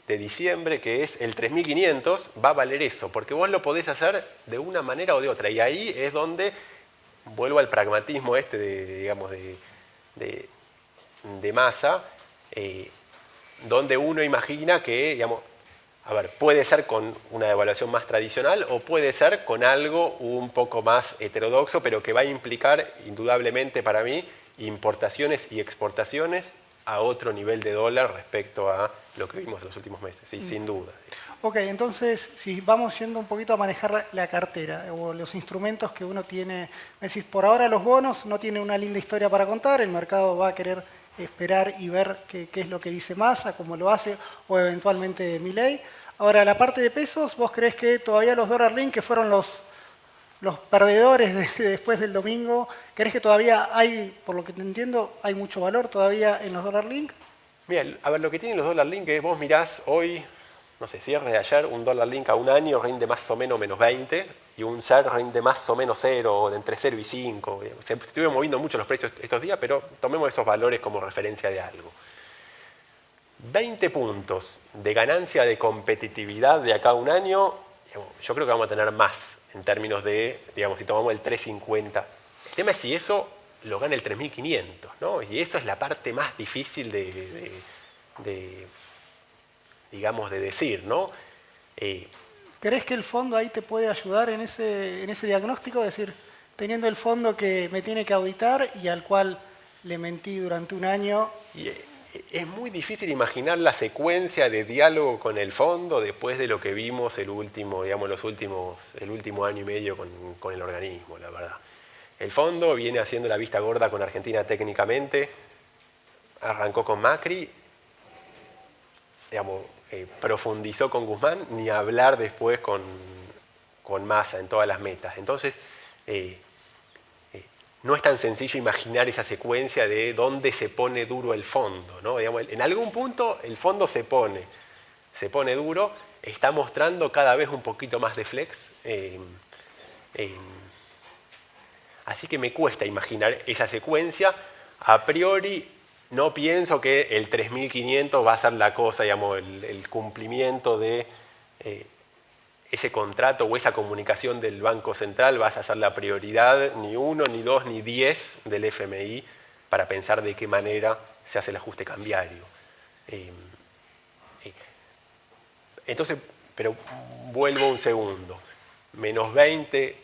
de diciembre, que es el 3.500, va a valer eso, porque vos lo podés hacer de una manera o de otra. Y ahí es donde vuelvo al pragmatismo de Massa, donde uno imagina que, digamos, a ver, puede ser con una devaluación más tradicional o puede ser con algo un poco más heterodoxo, pero que va a implicar, indudablemente para mí, importaciones y exportaciones a otro nivel de dólar respecto a lo que vimos en los últimos meses, sí, sin duda. Ok, entonces, si vamos yendo un poquito a manejar la cartera o los instrumentos que uno tiene, me decís, por ahora los bonos no tienen una linda historia para contar, el mercado va a querer esperar y ver qué es lo que dice Massa, cómo lo hace, o eventualmente Milei. Ahora, la parte de pesos, ¿vos creés que todavía los dólar link, que fueron los perdedores después del domingo, creés que todavía hay, por lo que te entiendo, hay mucho valor todavía en los dólar link? Mira, a ver, lo que tienen los dólar link es, vos mirás hoy, no sé, cierre de ayer, un dólar link a un año rinde más o menos menos 20 y un SER rinde más o menos 0, o de entre 0 y 5. Se estuvieron moviendo mucho los precios estos días, pero tomemos esos valores como referencia de algo. 20 puntos de ganancia de competitividad de acá a un año, yo creo que vamos a tener más en términos de, digamos, si tomamos el 350. El tema es si eso lo gana el 3.500, ¿no? Y eso es la parte más difícil digamos, de decir, ¿no? ¿Crees que el fondo ahí te puede ayudar en ese diagnóstico? Es decir, teniendo el fondo que me tiene que auditar y al cual le mentí durante un año. Y es muy difícil imaginar la secuencia de diálogo con el fondo después de lo que vimos el último año y medio con el organismo, la verdad. El fondo viene haciendo la vista gorda con Argentina técnicamente, arrancó con Macri, digamos, profundizó con Guzmán, ni hablar después con Massa en todas las metas. Entonces, no es tan sencillo imaginar esa secuencia de dónde se pone duro el fondo, ¿no? Digamos, en algún punto el fondo se pone duro, está mostrando cada vez un poquito más de flex. Así que me cuesta imaginar esa secuencia. A priori no pienso que el 3.500 va a ser la cosa, digamos, el cumplimiento de ese contrato o esa comunicación del Banco Central vaya a ser la prioridad, ni 1, ni 2, ni 10 del FMI para pensar de qué manera se hace el ajuste cambiario. Entonces, pero vuelvo un segundo. Menos 20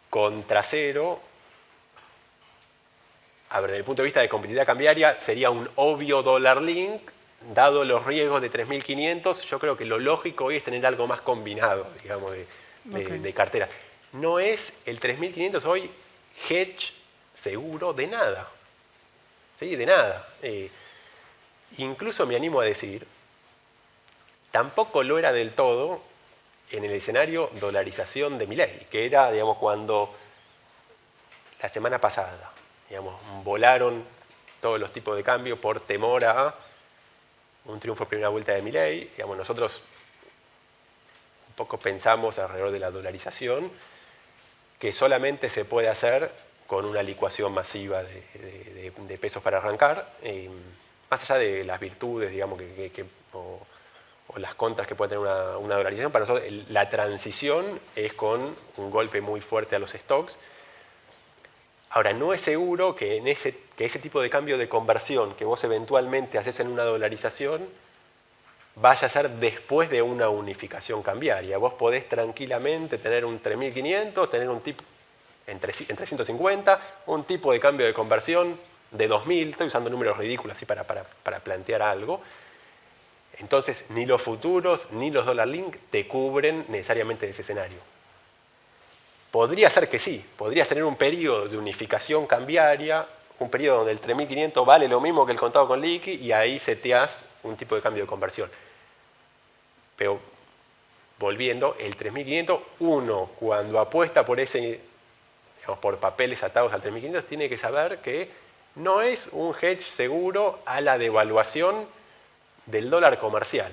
contra 0. A ver, desde el punto de vista de competitividad cambiaria, sería un obvio dólar link. Dado los riesgos de 3.500, yo creo que lo lógico hoy es tener algo más combinado, digamos, de cartera. No es el 3.500 hoy hedge seguro de nada. ¿Sí? De nada. Incluso me animo a decir, tampoco lo era del todo en el escenario dolarización de Milei, que era, digamos, cuando la semana pasada, digamos, volaron todos los tipos de cambio por temor a un triunfo en primera vuelta de Milei. Digamos, nosotros un poco pensamos alrededor de la dolarización que solamente se puede hacer con una licuación masiva de pesos para arrancar, más allá de las virtudes, digamos, o las contras que puede tener una dolarización. Para nosotros la transición es con un golpe muy fuerte a los stocks. Ahora, no es seguro que ese tipo de cambio de conversión que vos eventualmente haces en una dolarización vaya a ser después de una unificación cambiaria. Vos podés tranquilamente tener un 3.500, tener un tipo en 350, un tipo de cambio de conversión de 2.000, estoy usando números ridículos así para plantear algo. Entonces, ni los futuros ni los dollar link te cubren necesariamente de ese escenario. Podría ser que sí, podrías tener un periodo de unificación cambiaria, un periodo donde el 3.500 vale lo mismo que el contado con liqui y ahí seteás un tipo de cambio de conversión. Pero, volviendo, el 3.500, uno cuando apuesta por por papeles atados al 3.500, tiene que saber que no es un hedge seguro a la devaluación del dólar comercial.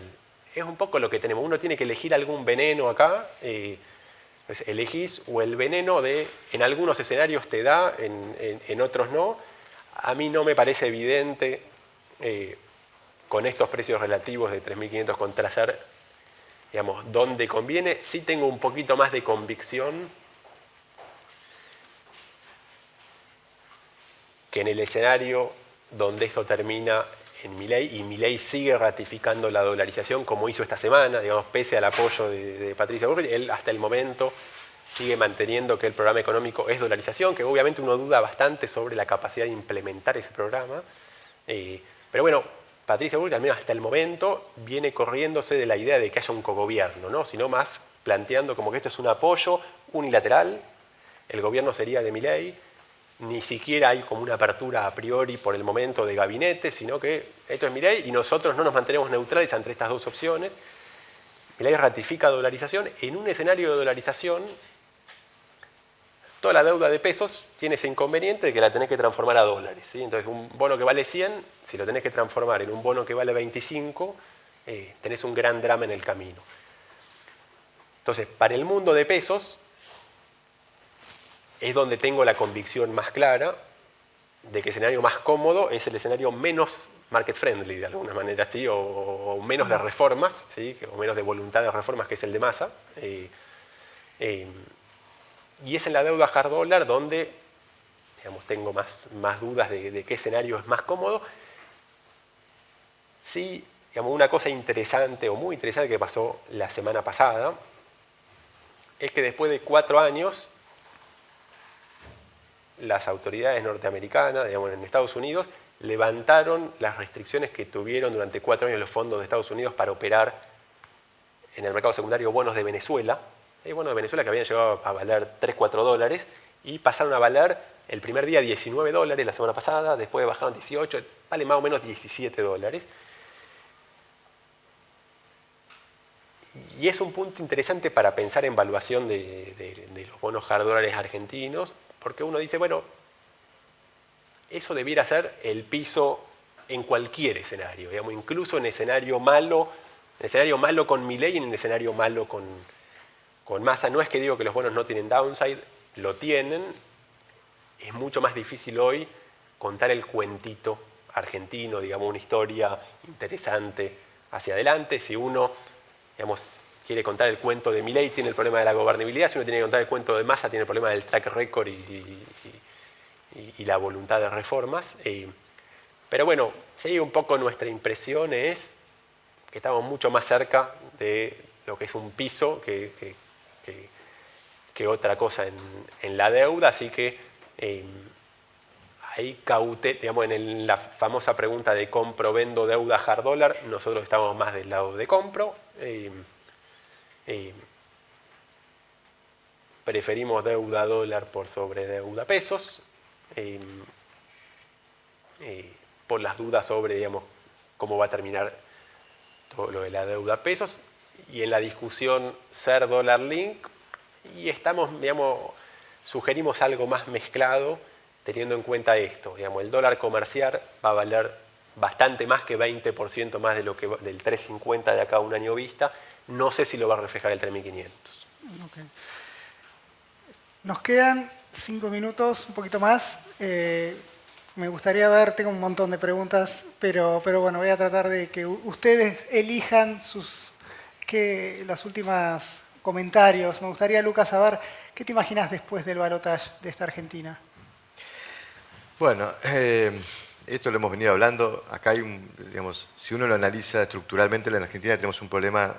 Es un poco lo que tenemos. Uno tiene que elegir algún veneno acá. Pues elegís o el veneno en algunos escenarios te da, en otros no. A mí no me parece evidente con estos precios relativos de 3.500 contra hacer, digamos, dónde conviene. Sí tengo un poquito más de convicción que en el escenario donde esto termina en Milei, y Milei sigue ratificando la dolarización como hizo esta semana, digamos, pese al apoyo de Patricia Bullrich, él hasta el momento sigue manteniendo que el programa económico es dolarización, que obviamente uno duda bastante sobre la capacidad de implementar ese programa. Pero bueno, Patricia Bullrich, al menos hasta el momento, viene corriéndose de la idea de que haya un cogobierno, ¿no? Sino más planteando como que esto es un apoyo unilateral, el gobierno sería de Milei, ni siquiera hay como una apertura a priori por el momento de gabinete, sino que esto es Milei y nosotros no nos mantenemos neutrales entre estas dos opciones. Milei ratifica dolarización. En un escenario de dolarización, toda la deuda de pesos tiene ese inconveniente de que la tenés que transformar a dólares, ¿sí? Entonces, un bono que vale 100, si lo tenés que transformar en un bono que vale 25, tenés un gran drama en el camino. Entonces, para el mundo de pesos, es donde tengo la convicción más clara de que el escenario más cómodo es el escenario menos market friendly, de alguna manera, ¿sí? o menos de reformas, ¿sí? O menos de voluntad de reformas, que es el de Massa. Y es en la deuda hard dollar donde, digamos, tengo más dudas de qué escenario es más cómodo. Sí, digamos, una cosa interesante o muy interesante que pasó la semana pasada es que después de 4 años las autoridades norteamericanas, digamos, en Estados Unidos, levantaron las restricciones que tuvieron durante 4 años los fondos de Estados Unidos para operar en el mercado secundario bonos de Venezuela. Hay bonos de Venezuela que habían llegado a valer 3, 4 dólares y pasaron a valer el primer día 19 dólares la semana pasada, después bajaron 18, vale más o menos 17 dólares. Y es un punto interesante para pensar en valuación de los bonos hard dólares argentinos, porque uno dice, bueno, eso debiera ser el piso en cualquier escenario, digamos, incluso en escenario malo con Milei y en el escenario malo con Massa. No es que digo que los bonos no tienen downside, lo tienen. Es mucho más difícil hoy contar el cuentito argentino, digamos, una historia interesante hacia adelante. Si uno, digamos, quiere contar el cuento de Milei, tiene el problema de la gobernabilidad. Si uno tiene que contar el cuento de Massa, tiene el problema del track record y la voluntad de reformas. Pero bueno, sí, un poco nuestra impresión es que estamos mucho más cerca de lo que es un piso que otra cosa en la deuda. Así que hay cautela, digamos, en la famosa pregunta de compro, vendo deuda hard dólar, nosotros estamos más del lado de compro. Preferimos deuda dólar por sobre deuda pesos, por las dudas sobre, digamos, cómo va a terminar todo lo de la deuda pesos, y en la discusión ser dólar link, y estamos, digamos, sugerimos algo más mezclado teniendo en cuenta esto, digamos, el dólar comercial va a valer bastante más que 20% más de lo que del 3.50 de acá a un año vista. No sé si lo va a reflejar el 3.500. Okay. Nos quedan 5 minutos, un poquito más. Me gustaría ver, tengo un montón de preguntas, pero bueno, voy a tratar de que ustedes elijan los últimos comentarios. Me gustaría, Lucas, saber qué te imaginas después del balotaje de esta Argentina. Bueno, esto lo hemos venido hablando. Acá hay digamos, si uno lo analiza estructuralmente, en Argentina tenemos un problema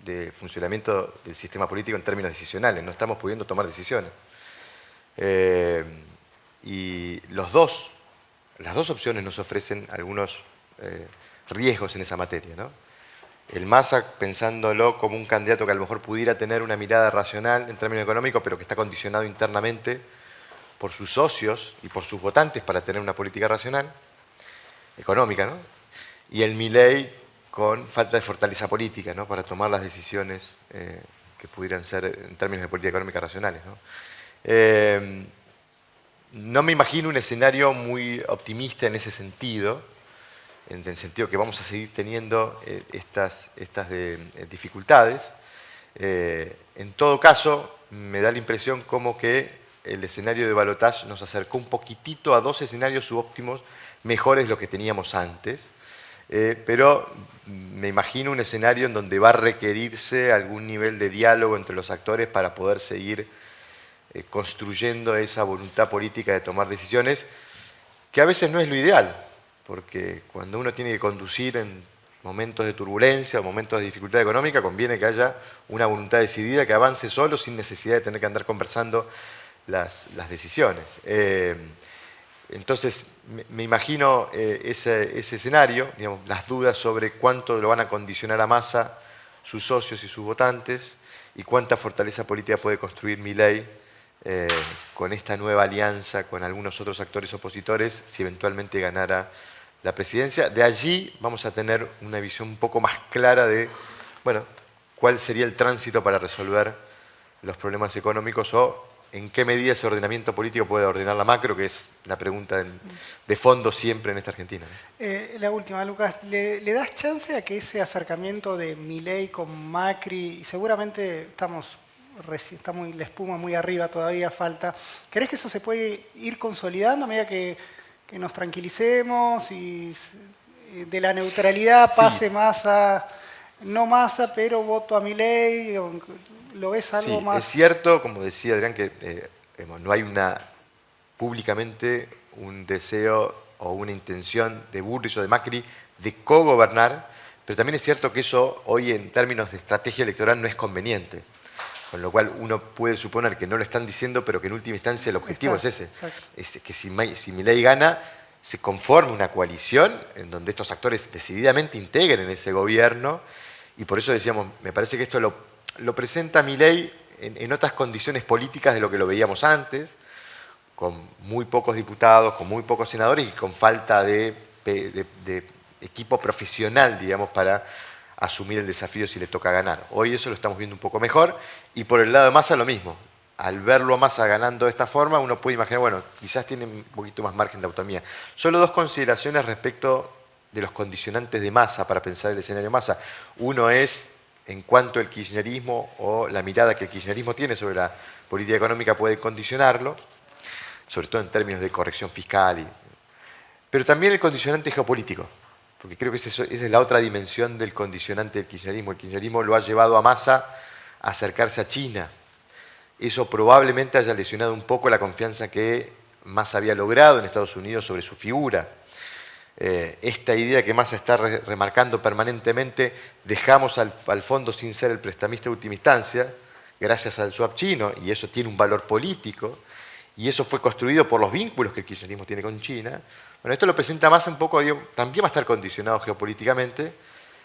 de funcionamiento del sistema político en términos decisionales. No estamos pudiendo tomar decisiones. Y las dos opciones nos ofrecen algunos riesgos en esa materia, ¿no? El Massa, pensándolo como un candidato que a lo mejor pudiera tener una mirada racional en términos económicos, pero que está condicionado internamente por sus socios y por sus votantes para tener una política racional, económica, ¿no? Y el Milei con falta de fortaleza política, ¿no? Para tomar las decisiones que pudieran ser en términos de política económica racionales, ¿no? No me imagino un escenario muy optimista en ese sentido, en el sentido que vamos a seguir teniendo estas dificultades. En todo caso, me da la impresión como que el escenario de balotaje nos acercó un poquitito a dos escenarios subóptimos mejores de lo que teníamos antes, pero me imagino un escenario en donde va a requerirse algún nivel de diálogo entre los actores para poder seguir construyendo esa voluntad política de tomar decisiones, que a veces no es lo ideal, porque cuando uno tiene que conducir en momentos de turbulencia o momentos de dificultad económica, conviene que haya una voluntad decidida que avance solo sin necesidad de tener que andar conversando las decisiones. Entonces, me imagino ese escenario, digamos, las dudas sobre cuánto lo van a condicionar a Massa sus socios y sus votantes y cuánta fortaleza política puede construir Milei con esta nueva alianza con algunos otros actores opositores si eventualmente ganara la presidencia. De allí vamos a tener una visión un poco más clara de, bueno, cuál sería el tránsito para resolver los problemas económicos o en qué medida ese ordenamiento político puede ordenar la macro, que es la pregunta de fondo siempre en esta Argentina. La última, Lucas, ¿le das chance a que ese acercamiento de Milei con Macri, y seguramente está la espuma muy arriba, todavía falta, ¿crees que eso se puede ir consolidando a medida que nos tranquilicemos y de la neutralidad pase Massa, no Massa, pero voto a Milei? ¿Lo ves algo sí, más? Es cierto, como decía Adrián, que no hay públicamente un deseo o una intención de Bullrich o de Macri de cogobernar, pero también es cierto que eso hoy en términos de estrategia electoral no es conveniente. Con lo cual uno puede suponer que no lo están diciendo, pero que en última instancia el objetivo es ese. Es que si Milei gana, se conforme una coalición en donde estos actores decididamente integren ese gobierno, y por eso decíamos, me parece que esto lo presenta Milei en otras condiciones políticas de lo que lo veíamos antes, con muy pocos diputados, con muy pocos senadores y con falta de equipo profesional, digamos, para asumir el desafío si le toca ganar. Hoy eso lo estamos viendo un poco mejor, y por el lado de Massa lo mismo. Al verlo a Massa ganando de esta forma, uno puede imaginar, bueno, quizás tiene un poquito más margen de autonomía. Solo dos consideraciones respecto de los condicionantes de Massa para pensar el escenario Massa. Uno es en cuanto el kirchnerismo o la mirada que el kirchnerismo tiene sobre la política económica puede condicionarlo, sobre todo en términos de corrección fiscal, pero también el condicionante geopolítico. Porque creo que esa es la otra dimensión del condicionante del kirchnerismo. El kirchnerismo lo ha llevado a Massa a acercarse a China. Eso probablemente haya lesionado un poco la confianza que Massa había logrado en Estados Unidos sobre su figura. Esta idea que Massa está remarcando permanentemente, dejamos al fondo sin ser el prestamista de última instancia, gracias al swap chino, y eso tiene un valor político, y eso fue construido por los vínculos que el kirchnerismo tiene con China. Bueno, esto lo presenta Massa un poco, digo, también va a estar condicionado geopolíticamente,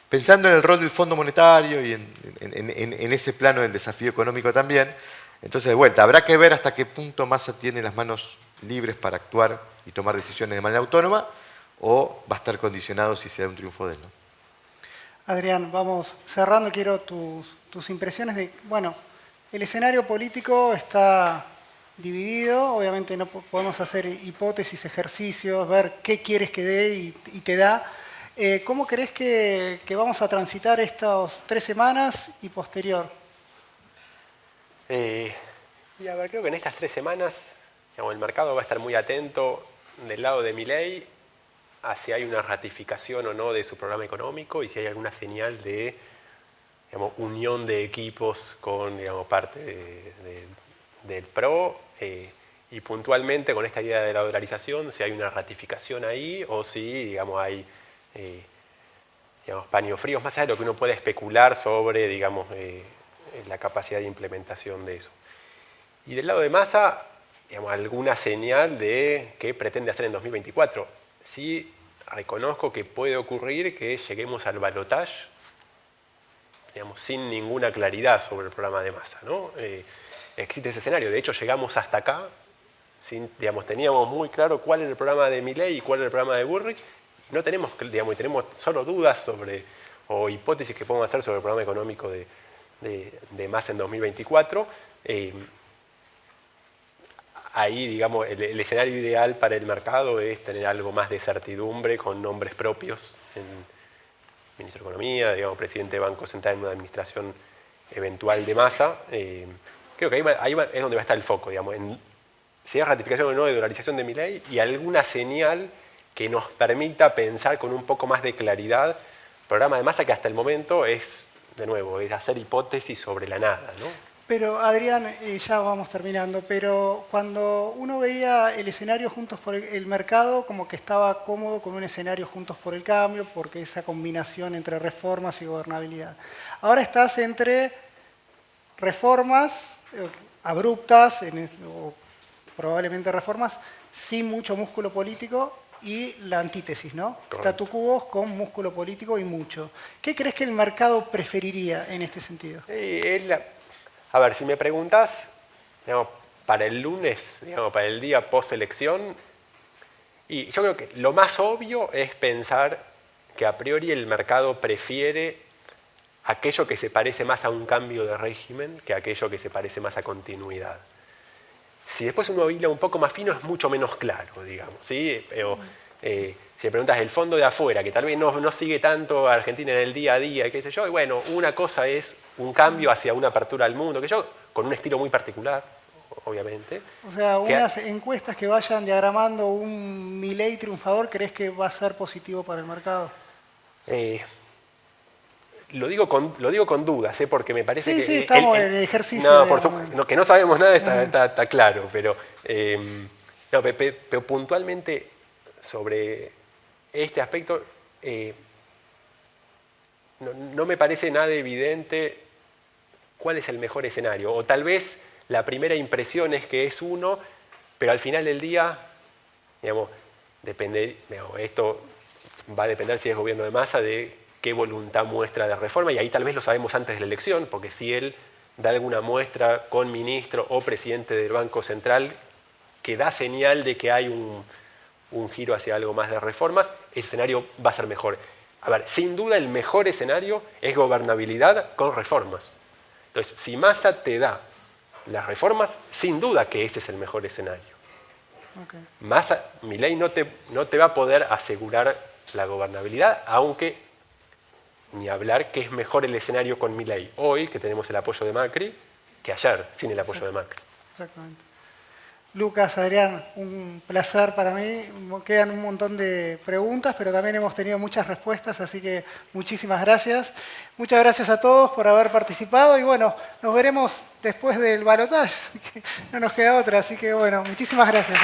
pensando en el rol del Fondo Monetario y en ese plano del desafío económico también. Entonces, de vuelta, habrá que ver hasta qué punto Massa tiene las manos libres para actuar y tomar decisiones de manera autónoma, o va a estar condicionado si se da un triunfo de él, ¿no? Adrián, vamos cerrando. Quiero tus impresiones de, bueno, el escenario político está dividido, obviamente no podemos hacer hipótesis, ejercicios, ver qué quieres que dé y te da. ¿Cómo crees que vamos a transitar estas 3 semanas y posterior? Y a ver, creo que en estas 3 semanas, digamos, el mercado va a estar muy atento del lado de Milei a si hay una ratificación o no de su programa económico y si hay alguna señal de, digamos, unión de equipos con, digamos, parte del PRO y puntualmente con esta idea de la dolarización, si hay una ratificación ahí o si, digamos, hay digamos, paños fríos, más allá de lo que uno puede especular sobre, digamos, la capacidad de implementación de eso. Y del lado de Massa, digamos, alguna señal de qué pretende hacer en 2024. Sí reconozco que puede ocurrir que lleguemos al balotaje, digamos, sin ninguna claridad sobre el programa de Massa, ¿no? Existe ese escenario. De hecho, llegamos hasta acá, digamos, teníamos muy claro cuál era el programa de Milei y cuál era el programa de Bullrich, y no tenemos, digamos, tenemos solo dudas sobre, o hipótesis que podemos hacer sobre el programa económico de Massa en 2024. Ahí, digamos, el escenario ideal para el mercado es tener algo más de certidumbre con nombres propios en ministro de Economía, digamos, presidente de Banco Central en una administración eventual de Massa. Creo que ahí es donde va a estar el foco, digamos, en si hay ratificación o no de dolarización de Milei y alguna señal que nos permita pensar con un poco más de claridad el programa de Massa, que hasta el momento es, de nuevo, es hacer hipótesis sobre la nada, ¿no? Pero Adrián, ya vamos terminando, pero cuando uno veía el escenario Juntos por el Mercado, como que estaba cómodo con un escenario Juntos por el Cambio, porque esa combinación entre reformas y gobernabilidad. Ahora estás entre reformas abruptas, o probablemente reformas sin mucho músculo político, y la antítesis, ¿no? Statu quo con músculo político y mucho. ¿Qué crees que el mercado preferiría en este sentido? A ver, si me preguntas, digamos, para el lunes, digamos, para el día post-elección, y yo creo que lo más obvio es pensar que a priori el mercado prefiere aquello que se parece más a un cambio de régimen que aquello que se parece más a continuidad. Si después uno hila un poco más fino es mucho menos claro, digamos, ¿sí? Pero, si me preguntas el fondo de afuera, que tal vez no sigue tanto a Argentina en el día a día, qué sé yo, y bueno, una cosa es un cambio hacia una apertura al mundo, que yo, con un estilo muy particular, obviamente. O sea, unas encuestas que vayan diagramando un Milei triunfador, ¿crees que va a ser positivo para el mercado? Lo digo con dudas, porque me parece que... Sí, estamos en el ejercicio. No, por supuesto, que no sabemos nada está claro, pero puntualmente sobre este aspecto no me parece nada evidente cuál es el mejor escenario. O tal vez la primera impresión es que es uno, pero al final del día, digamos, esto va a depender si es gobierno de Massa de qué voluntad muestra de reforma, y ahí tal vez lo sabemos antes de la elección, porque si él da alguna muestra con ministro o presidente del Banco Central que da señal de que hay un giro hacia algo más de reformas, ese escenario va a ser mejor. A ver, sin duda el mejor escenario es gobernabilidad con reformas. Entonces, si Massa te da las reformas, sin duda que ese es el mejor escenario. Okay. Massa, Milei no te va a poder asegurar la gobernabilidad, aunque ni hablar que es mejor el escenario con Milei hoy, que tenemos el apoyo de Macri, que ayer, sin el apoyo de Macri. Exactamente. Lucas, Adrián, un placer para mí. Quedan un montón de preguntas, pero también hemos tenido muchas respuestas, así que muchísimas gracias. Muchas gracias a todos por haber participado y bueno, nos veremos después del balotaje, no nos queda otra, así que bueno, muchísimas gracias.